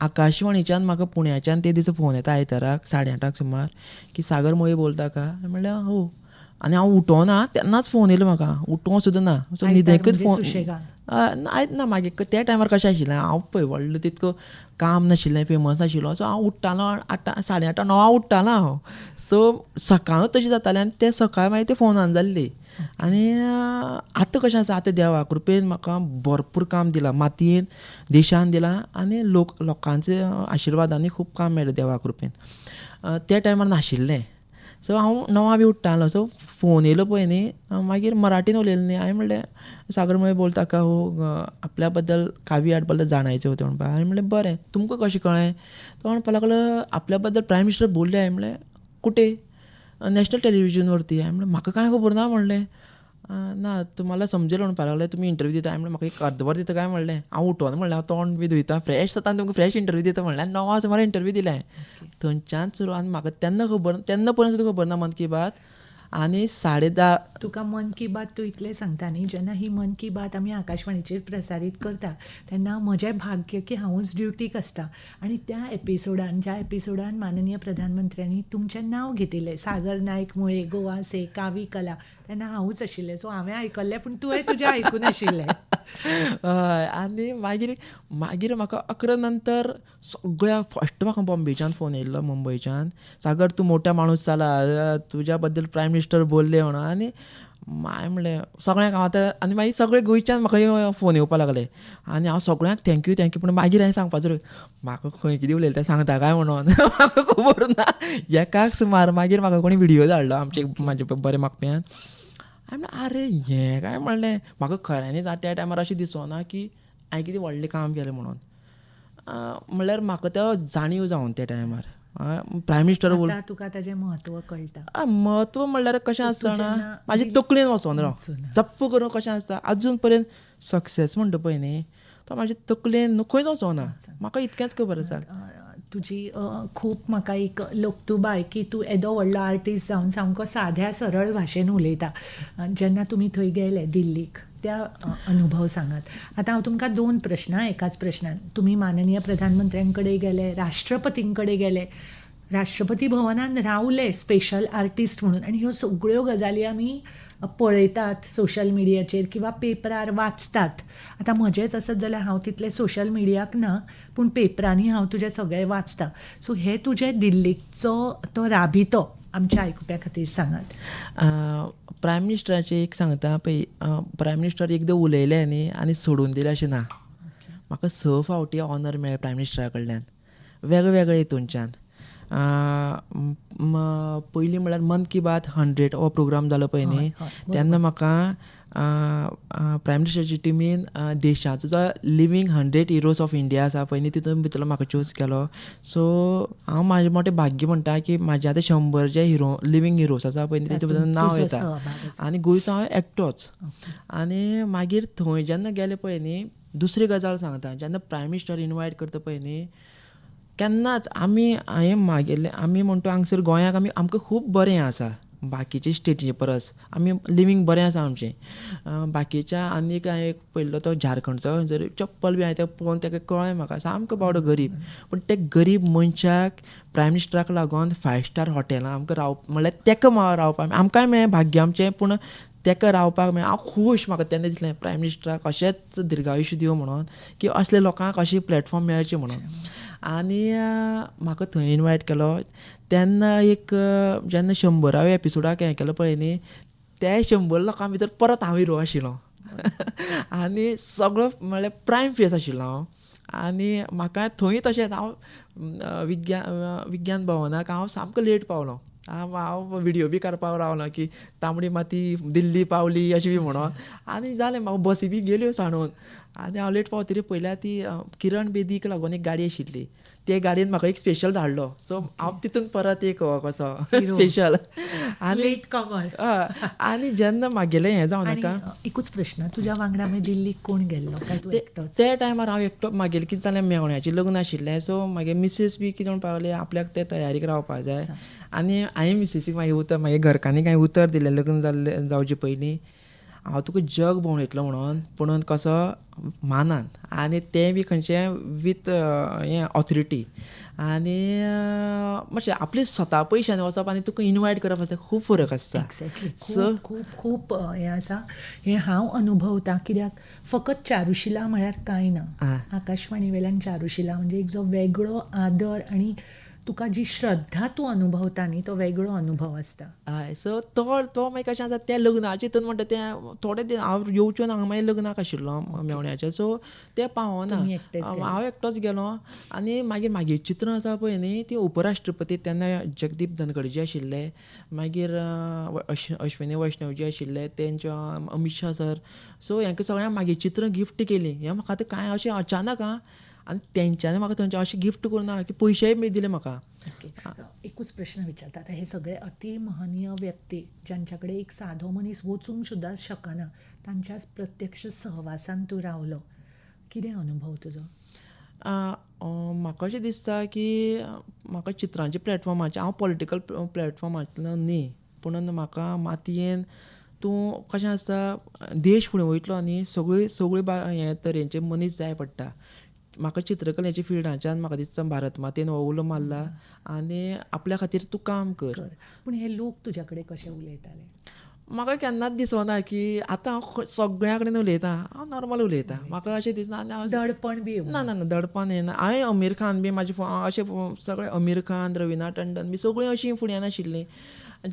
आकाशवाणीच्यान म्हाका पुण्याच्यान ते दिसा फोन येता आयताराक 8:30 सुमार, की सागर मोये बोलता का? म्हणलें हो. आनी हांव उठोना तेन्नाच फोन येयलो म्हाका, उठोंक सुद्दां ना. सो न्हिदेकूच फोन. आयज ना मागीर त्या टायमार कशें आशिल्लें, हांव पळय व्हडलो तितको काम नाशिल्लें, फेमस नाशिल्लो. सो हांव उठ्ठालो 8:30 9 उठ्ठालो हांव. सो सकाळूच तशें जातालें आनी ते सकाळ मागीर ते फोनान जाल्ली. आनी आतां कशें आसा, आतां देवा कृपेन म्हाका भरपूर काम दिलां, मातयेन देशान दिलां आनी लोकांचे आशिर्वादांनी खूब काम मेळ्ळें देवा कृपेन. त्या टायमार नाशिल्लें. सो हांव 9 बी उठ्ठालो. सो फोन येयलो पळय न्ही, मागीर मराठीन उलयलें न्ही. हांवें म्हणलें सागर मोये बोलता का हो, आपल्या बद्दल कावी आर्ट बद्दल जाणायचं होतं म्हणपा. हांवें म्हणलें बरें, तुमकां कशें कळ्ळें? तो म्हणपा लागलो आपल्या बद्दल प्रायम मिनिस्टर बोलले. हांवें म्हणलें कुठे? नॅशनल टेलिव्हिजनवरती. हांवें म्हणलें म्हाका कांय खबर ना म्हणलें. ना तुम्हाला समजेल म्हणपा लागले, तुमी इंटरव्यू दिता. हांवें म्हणलें म्हाका एक अर्दवर दिता काय म्हणलें. हांव उठोन म्हणलें हांव तोंड बी धुयता, फ्रेश जाता आनी तुमकां फ्रेश इंटरव्यू दिता म्हणलें. आनी 9 सुमार इंटरव्यू दिलें हांवें. थंयच्यान सुरू. आनी म्हाका तेन्ना पर्यंत सुद्दां खबर ना मन की बात. आनी 10:30 तुका मन की बात तूं इतलें सांगता न्ही, जेन्ना ही मन की बात आमी आकाशवाणीचेर प्रसारीत करता तेन्ना म्हजें भाग्य की हांवूच ड्युटीक आसता. आनी त्या एपिसोडान, ज्या एपिसोडान माननीय प्रधानमंत्र्यांनी तुमचें नांव घेतिल्लें, सागर नायक मुळे, गोवा से, कावी कला, तेन्ना हांवूच आशिल्लें. सो हांवें आयकल्लें पूण तुवें तुजें आयकून आशिल्लें. हय. आनी मागीर म्हाका 11 नंतर सगळ्या फर्स्ट म्हाका बॉम्बेच्यान फोन येयल्लो, मुंबयच्यान. सागर तूं मोठा माणूस जाला, तुज्या बद्दल प्रायम मिनिस्टर बोलले म्हणून. आनी हांवें म्हणलें सगळ्यांक हांव आतां. आनी मागीर सगळे गोंयच्यान म्हाका फोन येवपा लागले. आनी हांव सगळ्यांक थँक्यू पूण मागीर हांवें सांगपाचो म्हाका खंय कितें उलयलें तें सांगता काय म्हणून. म्हाका खबर ना. एकाक सुमार मागीर म्हाका कोणी व्हिडियो धाडलो म्हाजे बरे मागप्यान. हांवें म्हणलें आरे हें काय म्हणलें. म्हाका खऱ्यांनीच त्या टायमार अशें दिसोना की हांवें कितें व्हडलें काम केलें म्हणून. म्हणल्यार म्हाका तो जाणीव जावन त्या टायमार प्रायम मिनिस्टर आतां तुका ताजें म्हत्व कळटा. म्हत्व म्हणल्यार कशें आसता जेन्ना जाणा, म्हाजी तकलेन वचोन राव जप्प करून कशें आसता. आजून पर्यंत सक्सेस म्हणटा पळय न्ही, तो म्हाज्या तकलेन खंयच वचोना. म्हाका इतकेंच खबर आसा. तुजी खूब म्हाका एक लोकतुबाय की तूं येदो व्हडलो आर्टिस्ट जावन सामको साध्या सरळ भाशेन उलयता. जेन्ना तुमी थंय गेले दिल्लीक, त्या अनुभव सांगात. आतां हांव तुमकां 2 प्रश्न एकाच प्रश्नान. तुमी माननीय प्रधानमंत्र्यां कडेन गेले, राष्ट्रपतीं कडेन गेले, राष्ट्रपती भवनान रावले स्पेशल आर्टिस्ट म्हणून, आनी ह्यो सगळ्यो गजाली आमी पळयतात सोशल मिडियाचेर किंवा पेपरार वाचतात. आतां म्हजेंच आसत जाल्यार हांव तितलें सोशल मिडियाक ना, पूण पेपरांनी हांव तुजें सगळें वाचतां. सो हे तुजें दिल्लीचो तो राबितो आमच्या आयकुप्या खातीर सांगात. प्रायम मिनिस्टराचें एक सांगता पळय, प्रायम मिनिस्टर एकदां उलयले न्ही आनी सोडून दिलें अशें ना. म्हाका 6 फावटी ऑनर मेळ्ळें प्रायम मिनिस्टरा कडल्यान, वेगळ्या हितूंच्यान. पयलीं म्हणल्यार मन की बात 100 हो प्रोग्राम जालो पळय न्ही, तेन्ना म्हाका प्रायम मिनिस्टराचे टिमीन देशाचो जो लिवींग 100 हिरोज ऑफ इंडिया आसा पळय न्ही, तितून भितरलो म्हाका चूज केलो. सो हांव म्हाजें मोठें भाग्य म्हणटा की म्हाजे आतां 100 जे लिवींग हिरोज आसा पळय न्ही तेचे बद्दल नांव येता. आनी गोंयचो हांव एकटोच. आनी मागीर थंय जेन्ना गेले पळय न्ही, दुसरी गजाल सांगता, जेन्ना प्रायम मिनिस्टर इनवायट करता पळय न्ही, केन्नाच हांवें मागयल्लें, आमी म्हणटा हांगसर गोंयांत आमकां खूब बरें आसा बाकीच्या स्टेटीचे परस. आमी लिवींग बरें आसा आमचें. बाकीच्या आनीक हांवें एक पळयल्लो तो झारखंडचो, जर चप्पल बी हांवें तें पळोवन ताका कळ्ळें म्हाका सामको बावडो गरीब. पूण ते गरीब मनशाक प्रायम मिनिस्टराक लागून 5 स्टार हॉटेलां आमकां म्हणल्यार ताका रावपाक आमकांय मेळ्ळें भाग्य आमचें, पूण ताका रावपाक मेळ्ळें. हांव खूश, म्हाका तेन्ना दिसलें प्रायम मिनिस्टराक अशेंच दिर्घायुश्य दिवं म्हणून, की असले लोकांक अशी प्लॅटफॉर्म मेळचे म्हणून. आनी म्हाका थंय इनवायट केलो तेन्ना जेन्ना 100व्या एपिसोडाक हें केलो पळय न्ही, त्या 100 लोकां भितर परत हांव हिरो आशिल्लो. आनी सगळो म्हणल्यार प्रायम फेस आशिल्लो हांव. आनी म्हाका थंय तशेंच हांव विज्ञान भवनाक हांव सामको लेट पावलो. हांव व्हिडियो बी काडपाक रावलो की तांबडी माती दिल्ली पावली अशें बी म्हणोन. आनी जालें, म्हाका बसी बी गेल्यो सांडून. आनी हांव लेट पावतकीर पयल्यार ती किरण बेदीक लागून एक गाडी आशिल्ली, ते गाडयेन म्हाका एक स्पेशल धाडलो. सो हांव तितून परत एक कसो स्पेशल. आनी लेट कमर. आनी जेन्ना म्हागेलें हें जावं आणि नाका, एकूच प्रश्न, तुज्या वांगडा मागीर दिल्लीक कोण गेल्लो काय तूं एकटोच? त्या टायमार हांव एकटो. म्हागेलें कितें जालें, मेवण्याचें लग्न आशिल्लें. सो मागे मिसेस बी कितें म्हण पावली, आपल्याक ते तयारीक रावपा जाय. आनी हांवें मिसेसीक मागीर घरकान्नीक हांवें उतर दिलें लग्न जावचे पयलीं, हांव तुका जग भोंवयतलो म्हणून, पूण कसो मानान, आनी तें बी खंयचें विथ हें ऑथॉरिटी. आनी मातशें आपले स्वता पयशांनी वचप आनी तुका इनवायट करप आसता, खूब फरक आसता. एक्झॅक्टली. सो खूब खूब हें आसा. हें हांव अनुभवतां, कित्याक फकत चारुशिला म्हळ्यार कांय ना. आकाशवाणी वेल्यान चारुशिला म्हणजे एक जो वेगळो आदर आनी तुका जी श्रद्धा तूं अनुभवता न्ही, तो वेगळो अनुभव आसता. हय. सो तो मागीर कशें आसा, त्या लग्नाचे हितून म्हणटा तें थोडे दीस हांव येवचो ना, हांगा मागीर लग्नाक आशिल्लो मेवण्याचें. सो तें पावना, तुमी एकटेच गेले. हांव एकटोच गेलो. आनी मागीर म्हागे चित्रां आसा पळय न्ही, ती उपराष्ट्रपती तेन्ना जगदीप धनखडजी आशिल्ले, मागीर अश्विनी वैष्णवजी आशिल्ले, तेंचे अमित शाह सर. सो हेंकां सगळ्यांक म्हागे चित्रां गिफ्ट केलीं. हें म्हाका आतां कांय अशें अचानक आनी तेंच्यांनी म्हाका थंयचे अशें गिफ्ट करूं ना, की पयशेय बी दिले म्हाका. ओके. एकूच प्रश्न विचारता, आतां हे सगळे अति महनीय व्यक्ती ज्यांच्या कडेन एक सादो मनीस वचूंक सुद्दां शकना, तांच्या प्रत्यक्ष सहवासान तूं रावलो, कितें अनुभव तुजो? म्हाका अशें दिसता की म्हाका चित्रांच्या प्लॅटफॉर्माचेर, हांव पॉलिटिकल प्लॅटफॉर्मांतल्यान न्ही, पूण म्हाका मातयेन तूं कशें आसता, देश फुडें वयतलो न्ही, सगळी हे तरेचे मनीस जाय पडटा. म्हाका चित्रकलेच्या फिल्डाच्यान म्हाका दिसता भारत मातेन हो उलो मारला आनी आपल्या खातीर तूं काम कर. पूण हे लोक तुज्या कडेन कशे उलयताले? म्हाका केन्नाच दिसना की आतां हांव सगळ्या कडेन उलयतां, हांव नॉर्मल उलयतां. म्हाका अशें दिसना. आनी हांव दडपण बी येवना? ना दडपण येना. हांवें अमीर खान बी म्हाजे अशें सगळे अमीर खान, रविना टंडन बी सगळीं अशीं फुड्यान आशिल्लीं.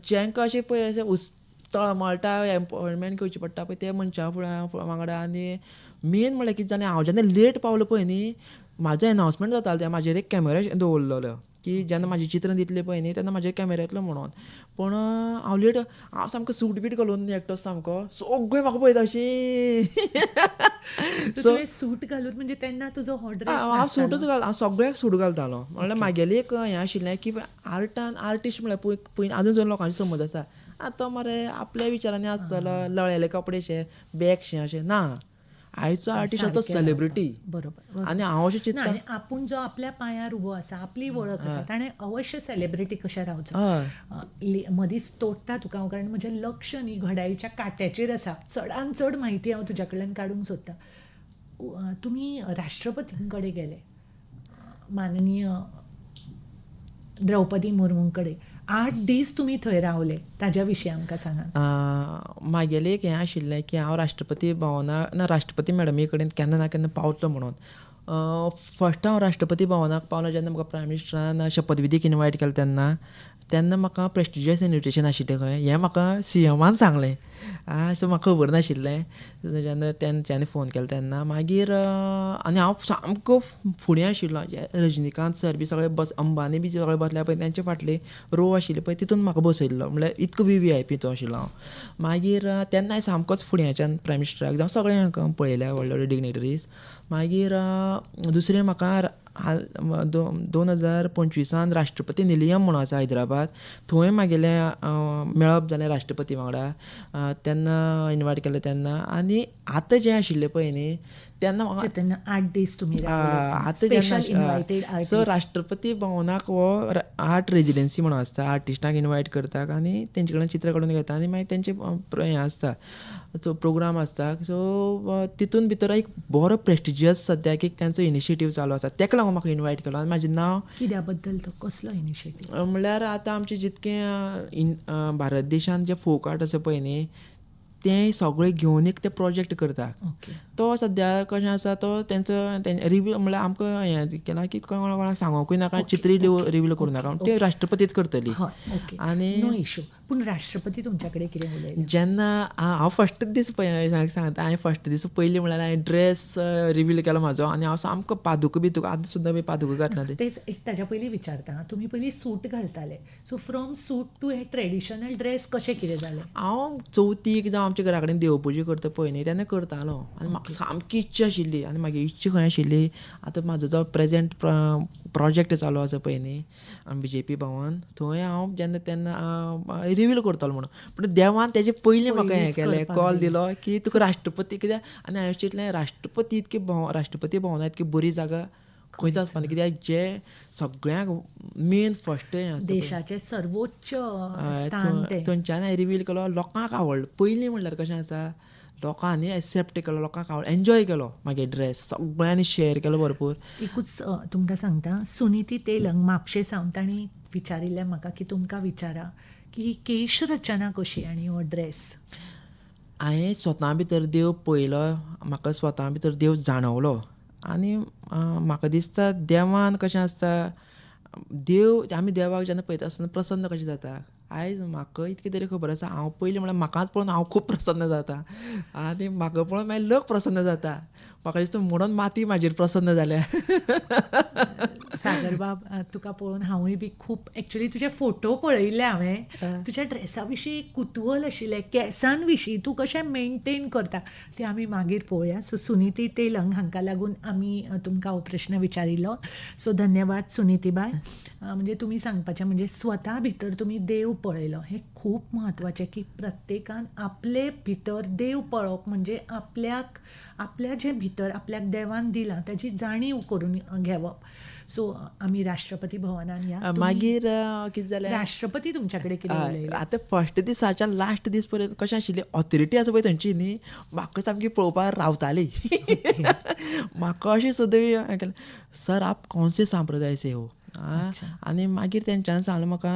जेंकां अशें पळय अशें तळमळटा एपॉयंटमेंट घेवची पडटा पळय, ते मनशा वांगडा. आनी मेन म्हणल्यार कितें जालें, हांव जेन्ना लेट पावलो पळय न्ही, म्हाजो अनावन्समेंट जातालो त्या म्हाजेर एक कॅमेरा दवरलेलो, की जेन्ना म्हाजी चित्रां दितली पळय न्ही, तेन्ना म्हाजेर कॅमेरा येतलो म्हणून. पूण हांव सामको सूट बीट घालून एकटोच सामको, सगळीं म्हाका पळयता अशीं. तुवें सूट घालून म्हणजे तेन्ना तुजो हो ड्रेस हांव सूटच हांव सगळ्याक सूट घालतालो. म्हणल्यार म्हागेलें एक हें आशिल्लें की आर्टिस्ट म्हळ्यार पयलीं आजून सुद्दां लोकांची समज आसा, आतां मरे आपल्या विचारांनी आसतलो, लळेले कपडेशे, बॅगशे अशें ना. आयचो आर्टिस्ट तो सेलिब्रिटी. बरोबर. आनी हांव अशें चिंतता, आनी आपूण जो आपल्या पांयार उबो आसा, आपली वळख आसा, ताणें अवश्य सेलिब्रिटी कशें रावचो. मदींच तोडटा तुका, कारण म्हजें लक्ष न्ही घड्याळीच्या काट्याचेर आसा. चडान चड म्हायती हांव तुज्या कडल्यान काडूंक सोदतां. तुमी राष्ट्रपती कडेन गेले, माननीय द्रौपदी मुर्मू कडेन. 8 दीस तुमी थंय रावले, ताज्या विशीं आमकां सांगात. म्हागेलें एक हें आशिल्लें की हांव राष्ट्रपती मॅडमी कडेन केन्ना ना केन्ना पावतलो म्हणून. फर्स्ट हांव राष्ट्रपती भवनाक पावलो जेन्ना म्हाका प्रायम मिनिस्टरान शपथविधीक इनवायट केलें, तेन्ना म्हाका प्रेस्टिजियस इन्विटेशन आशिल्लें खंय, हें म्हाका CMान सांगलें. सो म्हाका खबर नाशिल्लें. जेन्ना तेंच्यांनी फोन केलो तेन्ना मागीर आनी हांव सामको फुडें आशिल्लो. रजनीकांत सर बी सगळे अंबानी बी सगळे बसल्या पळय, तेंचे फाटली रो आशिल्ली पळय, तितून म्हाका बसयल्लो. म्हणल्यार इतको VVIP तो आशिल्लो हांव. मागीर तेन्ना सामकोच फुड्याच्यान प्रायम मिनिस्टराक जावं सगळ्यांक पळयल्या, व्हडले व्हडले डिग्नेटरीज. मागीर दुसरें म्हाका 2025 राष्ट्रपती निलयम म्हणून आसा हैदराबाद, थंय म्हागेलें मेळप जालें राष्ट्रपती वांगडा. तेन्ना इनवायट केलें तेन्ना. आनी आतां जें आशिल्लें पळय न्ही, तेन्ना म्हाका तेन्ना 8 दीस तुमी आतां स्पेशल इन्वायटेड जेन्ना आर्टिस्ट. सो राष्ट्रपती भवनाक हो आर्ट रेजिडेंसी म्हणून आसता, आर्टिस्टांक इन्वायट करतात आनी तेंचे कडेन चित्र काडून घेता आनी मागीर तेंचे हें आसता, सो प्रोग्राम आसता. सो तितून भितर एक बरो प्रेस्टिजियस सद्याक एक तेंचो इनिशिएटीव चालू आसा, तेका लागून म्हाका इन्वायट केलो. आनी म्हाजें नांव कित्या बद्दल तो कसलो इनिशिएटीव? म्हणल्यार आतां आमचें जितकें भारत देशांत जे फोक आर्ट आसा पळय न्ही, तें सगळें घेवन एक ते प्रोजेक्ट करता. ओके. तो सद्या कशें आसा, तो तेंचो रिव्यू म्हणल्यार आमकां हें केलां की कोणाक सांगोकूय नाका, चित्रूय रिव्यू करूं नाका, ते राष्ट्रपतीच करतली. हय, ओके. आनी नो इशू. पूण राष्ट्रपती तुमच्या कडेन कितें उलयले? जेन्ना हांव फस्ट दीस सांगता, हांवें फस्ट दीस पयलीं म्हणल्यार हांवें ड्रेस रिवील केलो म्हाजो, आनी हांव सामको पादुका बिदुका, आतां सुद्दां पादुका घातला ते. तेच एक ताच्या पयलीं विचारता. तुमी पयलीं सूट घालताले, सो फ्रॉम सूट टू हे ट्रेडिशनल ड्रेस कशें कितें जालें? हांव चवथीक जावं आमच्या घरा कडेन देवपुजा करता पळय न्ही, तेन्ना करतालो आनी म्हाका सामकी इच्छा आशिल्ली. आनी म्हागे इच्छा खंय आशिल्ली, आतां म्हाजो जो प्रेजेंट प्रोजेक्ट चालू आसा पळय न्ही, BJP भवन, थंय हांव तेन्ना रिवील करतलो म्हणून. पूण देवान तेजे पयलीं म्हाका हें केलें, कॉल दिलो की तुका राष्ट्रपती कित्याक. आनी हांवें चिंतलें राष्ट्रपती राष्ट्रपती भवनांत इतकी बरी जागा खंयच आसपा न्ही, कित्याक जे सगळ्यांक मेन फस्ट हें आसता देशाचें सर्वोच्च स्थान तें. थंयच्यान हांवें रिवील केलो. लोकांक आवडलो. पयलीं म्हणल्यार कशें आसा, लोकांनी एक्सेप्ट केलो, लोकांक आवडलो, एन्जॉय केलो म्हागे ड्रेस, सगळ्यांनी शेअर केलो भरपूर. एकूच तुमकां सांगता, सुनीती तेलंग म्हापशे सावन तांणी विचारिल्लें म्हाका की तुमकां विचारा की ही केश रचना कशी आनी हो ड्रेस. हांवें स्वता भितर देव पळयलो, म्हाका स्वता भितर देव जाणवलो. आनी म्हाका दिसता देवान कशें आसता, देव आमी देवाक जेन्ना पळयता आसतना प्रसन्न कशें जाता. आयज म्हाका इतकें तरी खबर आसा, हांव पयलीं म्हणल्यार म्हाकाच पळोवन हांव खूब प्रसन्न जाता, आनी म्हाका पळोवन मागीर लोक प्रसन्न जाता. म्हाका दिसता म्हणून माती म्हाजेर प्रसन्न जाल्या. सागरबाब, तुका पळोवन हांवूय बी खूब, एक्चुली तुजे फोटो पळयले हांवें, तुज्या ड्रेसा विशीं कुतूहल आशिल्लें, केंसां विशीं तूं कशें मेनटेन करता तें आमी मागीर पळोवया. सो सुनीती तेलंग हांकां लागून आमी तुमकां हो प्रश्न विचारिल्लो. सो धन्यवाद सुनीती बाय. म्हणजे तुमी सांगपाचें म्हणजे स्वता भितर तुमी देव पळयलो, हें खूब म्हत्वाचें की प्रत्येकान आपले भितर देव पळोवप, म्हणजे आपल्या जे भितर आपल्याक देवान दिलां ताची जाणीव करून घेवप. सो आमी राष्ट्रपती भवनान या. मागीर कितें जालें, राष्ट्रपती तुमच्या कडेन कितें उलयले? आतां फस्ट दिसाच्यान लास्ट दीस पर्यंत कशें आशिल्लें, ऑथॉरिटी आसा पळय थंयची न्ही, म्हाका सामकी पळोवपाक रावताली. म्हाका अशें सुद्दां हें केलें, सर आप कौन से सांप्रदाय से हो. आनी मागीर तेंच्यांनी सांगलें म्हाका,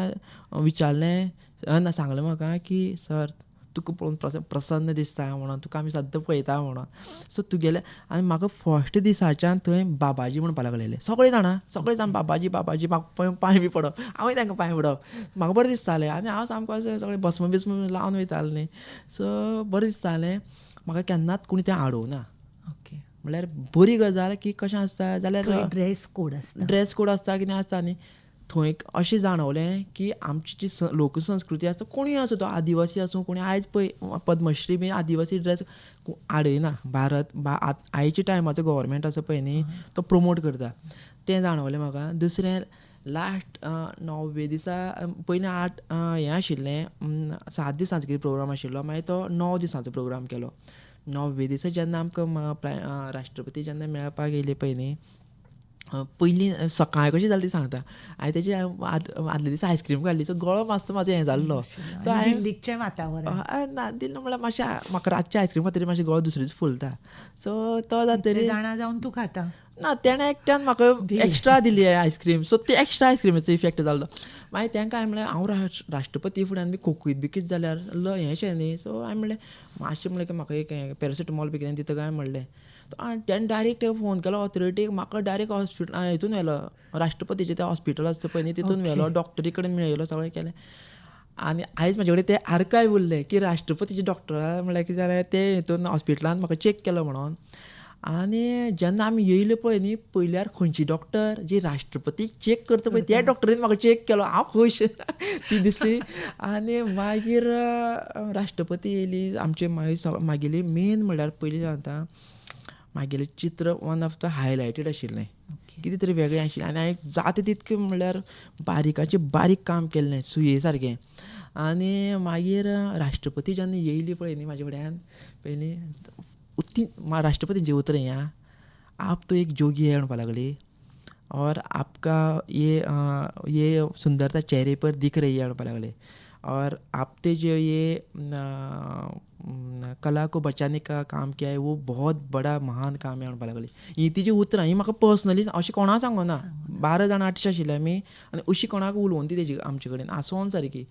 विचारलें, सांगलें म्हाका की सर तुका पळोवन प्रसन्न दिसता म्हणून, तुका आमी सद्दां पळयता म्हणून. सो तुगेलें. आनी म्हाका फस्ट दिसाच्यान थंय बाबाजी म्हणपाक लागलेले सगळें जाण बाबाजी बाबाजी. म्हाका पांय बी पडप, हांवूय तांकां पांय पडप, म्हाका बरें दिसतालें. आनी हांव सामको अशें सगळें भस्म बिस्म लावन वयतालें न्ही, सो बरें दिसतालें. म्हाका केन्नाच कोणी तें आडोवना. ओके. म्हणल्यार बरी गजाल की कशें आसता जाल्यार ड्रेस कोड आसता, कितें आसता न्ही, थंय अशें जाणवलें की आमची जी लोकसंस्कृती आसता, कोणूय आसूं, तो आदिवासी आसूं, कोणी आयज पळय पद्मश्री बी आदिवासी ड्रेस आडयना. आयच्या टायमाचो गव्हर्मेंट आसा पळय न्ही, तो प्रमोट करता, तें जाणवलें म्हाका. दुसरें, लास्ट 9 दिसा पयलीं 8 हें आशिल्लें, 7 दिसांचो कितें प्रोग्राम आशिल्लो, मागीर तो 9 दिसांचो प्रोग्राम केलो. 9 दिसा जेन्ना आमकां राष्ट्रपती जेन्ना मेळपाक येयले पळय न्ही, पयलीं सकाळीं कशी जाली ती सांगता. हांवें तेजी आदले दीस आयस्क्रीम खाल्ली, सो गळो मातसो म्हाजो हें जाल्लो. सो दिल्लीचें वातावरण ना दिल्ली म्हणल्यार मातशें म्हाका रातचें आयस्क्रीम खातरी मातशें गळो दुसरे दीस फुलता. सो तो जातरी जाणा जावन तूं खाता ना, तेणें एकट्यान म्हाका एक्स्ट्रा दिली आयस्क्रीम, सो ती एक्स्ट्रा आयस्क्रीमीचो इफेक्ट जाल्लो. मागीर तेंकां हांवें म्हणलें, हांव राष्ट्रपती फुड्यान बी खोकूत बी कितें जाल्यार हेंशें न्ही. सो हांवें म्हणलें मातशें म्हणलें की म्हाका एक पॅरासिटामॉल बी कितें दिता काय म्हणलें. तेणें डायरेक्ट फोन केलो ऑथॉरिटीक, म्हाका डायरेक्ट हितून व्हेलो, राष्ट्रपतीचें तें हॉस्पिटल आसता पळय न्ही, तितून व्हेलो, डॉक्टरी कडेन मेळयलो, सगळें केलें. आनी आयज म्हाजे कडेन तें आर्कायव उरलें की राष्ट्रपतीचे डॉक्टरा म्हणल्यार कितें जालें, ते हितून हॉस्पिटलान म्हाका चॅक केलो म्हणून. आनी जेन्ना आमी येयले पळय न्ही, पयल्यार खंयची डॉक्टर जी राष्ट्रपतीक चॅक करता पळय, त्या डॉक्टरीन म्हाका चॅक केलो. हांव खूश ती दिसली. आनी मागीर राष्ट्रपती येयली, आमचे मागेली मेन म्हणल्यार पयलीं सांगता, मागेलें चित्र वन ऑफ द हायलायटेड आशिल्लें, कितें तरी वेगळें आशिल्लें. आनी हांवें जाता तितकें म्हणल्यार बारीकाचें बारीक काम केल्लें सुये सारकें. आनी मागीर राष्ट्रपती जेन्ना येयली पळय न्ही म्हाजे फुड्यान, पयलीं राष्ट्रपतींचे उतर यहाँ आप तो एक जोगी है म्हणपा लागली और आपका ये सुंदरता चेहरे पर दिख रही है म्हणपा लागले और आपने जो ये कला को बचाने का काम किया है वो बहुत बड़ा महान काम है म्हणपा लागली. ही तिची उतरां ही म्हाका पर्सनली अशें कोणा सांगना. 12 जाणां आर्टिस्ट आशिल्ले आमी आनी अशी कोणाक उलोवन ती तेजी आमचे कडेन आसोन सारकी.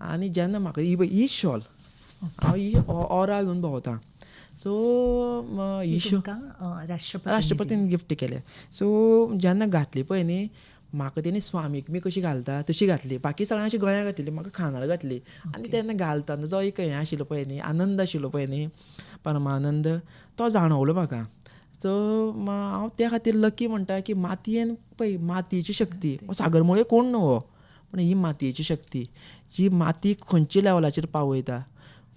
आनी जेन्ना म्हाका ही शॉल हांव ही ऑरा घेवन भोंवता सो ही तुमकां राष्ट्रपतीन गिफ्ट केले. सो जेन्ना घातली पळय न्ही म्हाका तेणी स्वामीक बी कशी घालता तशी घातली. बाकी सगळ्यां अशी गोंयांत घातलेली म्हाका खांदार घातली. आनी तेन्ना घालतना जो एक हें आशिल्लो पळय न्ही आनंद आशिल्लो पळय न्ही परमानंद तो जाणवलो म्हाका. सो हांव त्या खातीर लकी म्हणटा की मातयेन पळय मातयेची शक्ती सागर कोण न्हू पूण ही मातयेची शक्ती जी माती खंयच्या लेवलाचेर पावयता.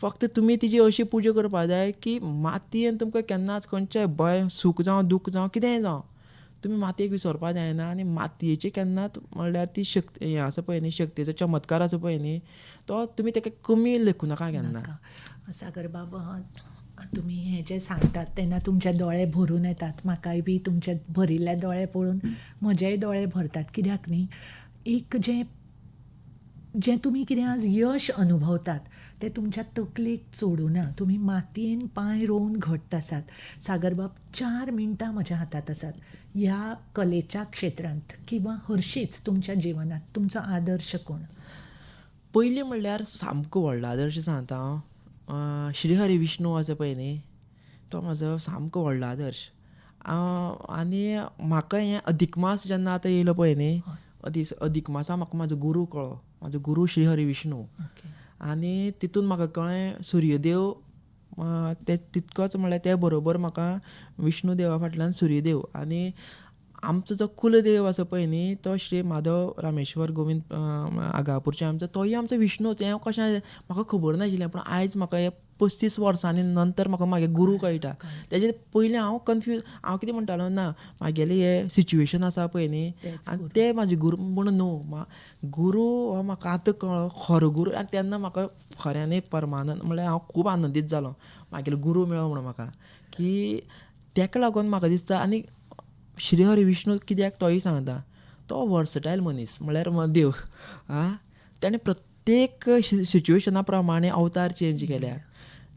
फक्त तुमी तिची अशी पुजा करपा जाय की मातयेन तुमकां केन्नाच खंयचेय भंय सूख जावं दूख जावं कितेंय जावं तुमी मातयेक विसरपा जायना. आनी मातयेची केन्नाच म्हणल्यार ती शक्ती हें आसा पळय न्ही शक्तीचो चमत्कार आसा पळय न्ही तो तुमी ताका कमी लेखूं नाका केन्ना. सागर बाब तुमी हें जें सांगतात तेन्ना तुमचे दोळे भरून येतात. म्हाकाय बी तुमचे भरिल्ले दोळे पळोवन म्हजेय दोळे भरतात. कित्याक न्ही एक जें तुमी कितें आज यश अनुभवतात तें तुमच्या तकलेक चोडूना. तुमी मातयेन पांय रोवन घट्ट आसात. सागर बाब 4 मिनटां म्हज्या हातांत आसात. ह्या कलेच्या क्षेत्रांत किंवा हरशींच तुमच्या जिवनांत तुमचो आदर्श कोण? पयलीं म्हणल्यार सामको व्हडलो आदर्श सांगता हांव श्री हरी विष्णू आसा पळय न्ही तो म्हाजो सामको व्हडलो आदर्श. आनी म्हाका हें अधिक मास जेन्ना आतां येयलो पळय न्ही अधिक मासा म्हाका म्हाजो गुरू कळ्ळो. म्हाजो गुरू श्री हरी विष्णू. आनी तितून म्हाका कळ्ळें सूर्यदेव ते तितकोच म्हणल्यार ते बरोबर म्हाका विष्णू देवा फाटल्यान सूर्यदेव आनी आमचो जो कुलदेव आसा पळय न्ही तो श्री माधव रामेश्वर गोविंद आगापूरचे आमचो तोय आमचो विष्णूच. हें कशें म्हाका खबर नाशिल्लें पूण आयज म्हाका हे 35 वर्सांनी नंतर म्हाका म्हागे गुरू कळटा. तेजे पयलीं हांव कन्फ्यूज हांव कितें म्हणटालो ना म्हागेलें हें सिच्युएशन आसा पळय न्ही आनी ते म्हाजे गुरू पूण न्हू गुरू हो म्हाका आतां कळ्ळो खरो गुरू. आनी तेन्ना म्हाका खऱ्यांनी परमानंद म्हणल्यार हांव खूब आनंदीत जालो म्हागेलो गुरू मेळ्ळो म्हणून म्हाका की तेका लागून म्हाका दिसता. आनी श्री हरी विष्णू कित्याक तोय सांगता तो वर्सटायल मनीस म्हणल्यार देव ताणें प्रत्येक सिच्युएशना प्रमाणे अवतार चेंज केल्या.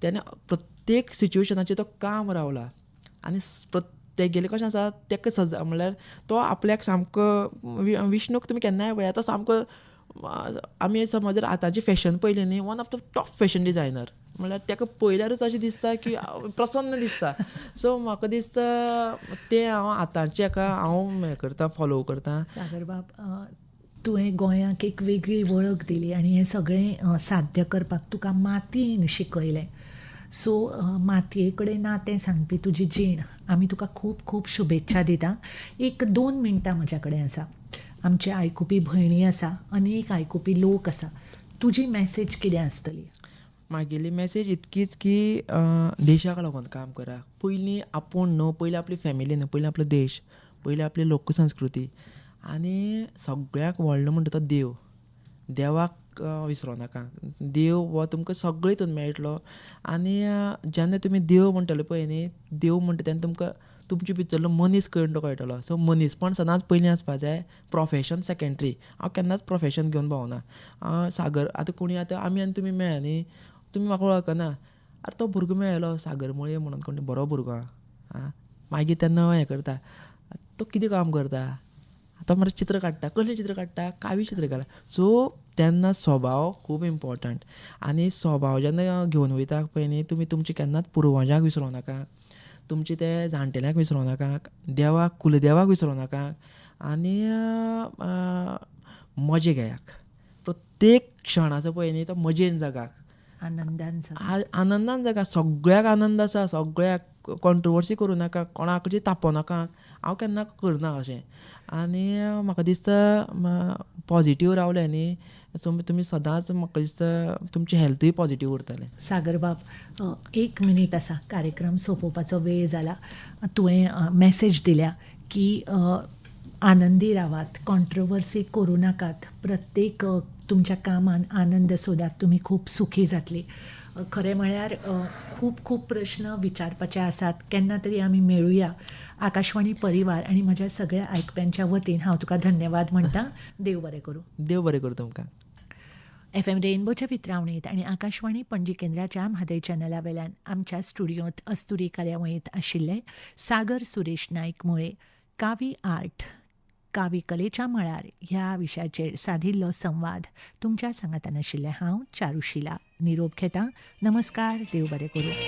ताणें प्रत्येक सिच्युएशनाचेर तो काम रावला आनी तेगेलें कशें आसा ताका म्हणल्यार तो आपल्याक सामको विष्णूक तुमी केन्नाय पळयात तो सामको आमी समज जर आतांची फॅशन पयली न्ही one of the top fashion designer म्हणल्यार ताका पळयल्यारूच अशें दिसता की प्रसन्न दिसता. सो म्हाका दिसता तें हांव आतांचे हाका हांव हें करता फॉलो करता. सागर बाब तुवें गोंयाक एक वेगळी वळख दिली आनी हें सगळें साध्य करपाक तुका मातयेन शिकयलें. सो मातये कडेन नातें सांगपी तुजी जीण आमी तुका खूब खूब शुभेच्छा दिता. 1-2 मिनटां म्हज्या कडेन आसा. आमचे आयकुपी भयणी आसा अनेक आयकुपी लोक आसा. तुजी मॅसेज कितें आसतली? म्हागेली मॅसेज इतकीच की देशाक लागून काम करा. पयलीं आपूण न्हू पयलीं आपली फॅमिली न्हू पयलीं आपलो देश पयलीं आपली लोकसंस्कृती आनी सगळ्याक व्हडलो म्हणटा तो देव. देवाक विसरो नाका. देव हो तुमकां सगळे हितून मेळटलो. आनी जेन्ना तुमी देव म्हणटले पळय न्ही देव म्हणटा तेन्ना तुमकां तुमचे भितरलो मनीस कळटलो. सो मनीसपण सदांच पयलीं आसपा जाय. Profession secondary. हांव केन्नाच प्रोफेशन घेवन भोंवना. सागर आतां कोणी आतां आमी आनी तुमी मेळ्ळा न्ही तुमी म्हाका वळखना आरे तो भुरगो मेळ्ळो सागर मोळये म्हणून कोण बरो भुरगो मागीर तेन्ना हें करता तो कितें काम करता तो मरे चित्र काडटा कसलें चित्र काडटा कावी चित्र काडटा. सो तेन्ना स्वभाव खूब इम्पॉर्टंट. आनी स्वभाव जेन्ना घेवन वयता पळय न्ही तुमी तुमचे केन्नाच पुर्वजांक विसरूं नाका. तुमचे ते जाणटेल्यांक विसरूं नाका. देवाक कुलदेवाक विसरूं नाका. आनी मजा घेयात. प्रत्येक क्षण आसा पळय न्ही तो मजेन जगात. आनंदान जगा. सगळ्याक आनंद आसा. सगळ्याक कॉन्ट्रोवर्सी करूं नाका. कोणाकूय तापोव नाका. हांव केन्ना करना अशें. आनी म्हाका दिसता पॉजिटीव रावले न्ही तुमी सदांच म्हाका दिसता तुमचें हेल्थूय पॉजिटीव उरतलें. सागर बाब 1 मिनीट आसा. कार्यक्रम सोंपोवपाचो वेळ जाला. तुवें मॅसेज दिल्या की आनंदी रावात. कॉन्ट्रोवर्सी करूं नाकात. प्रत्येक तुमच्या कामान आनंद सोदात. तुमी खूब सुखी जातली. खरें म्हळ्यार खूब खूब प्रश्न विचारपाचे आसात. केन्ना तरी आमी मेळुया. आकाशवाणी परिवार आनी म्हज्या सगळ्या आयकप्यांच्या वतीन हांव तुका धन्यवाद म्हणटां. देव बरें करूं. देव बरें करूं तुमकां. FM रेनबोच्या वितरावणीत आनी आकाशवाणी पणजी केंद्राच्या म्हादय चॅनला वेल्यान आमच्या स्टुडियोंत अस्तुरी कार्यावळींत आशिल्ले सागर सुरेश नायक मुळे कावी आर्ट कावी कलेच्या मळार ह्या विशयाचेर सादिल्लो संवाद तुमच्या सांगातान आशिल्लें हांव चारुशिला. निरोप घेतां. नमस्कार. देव बरें करूं.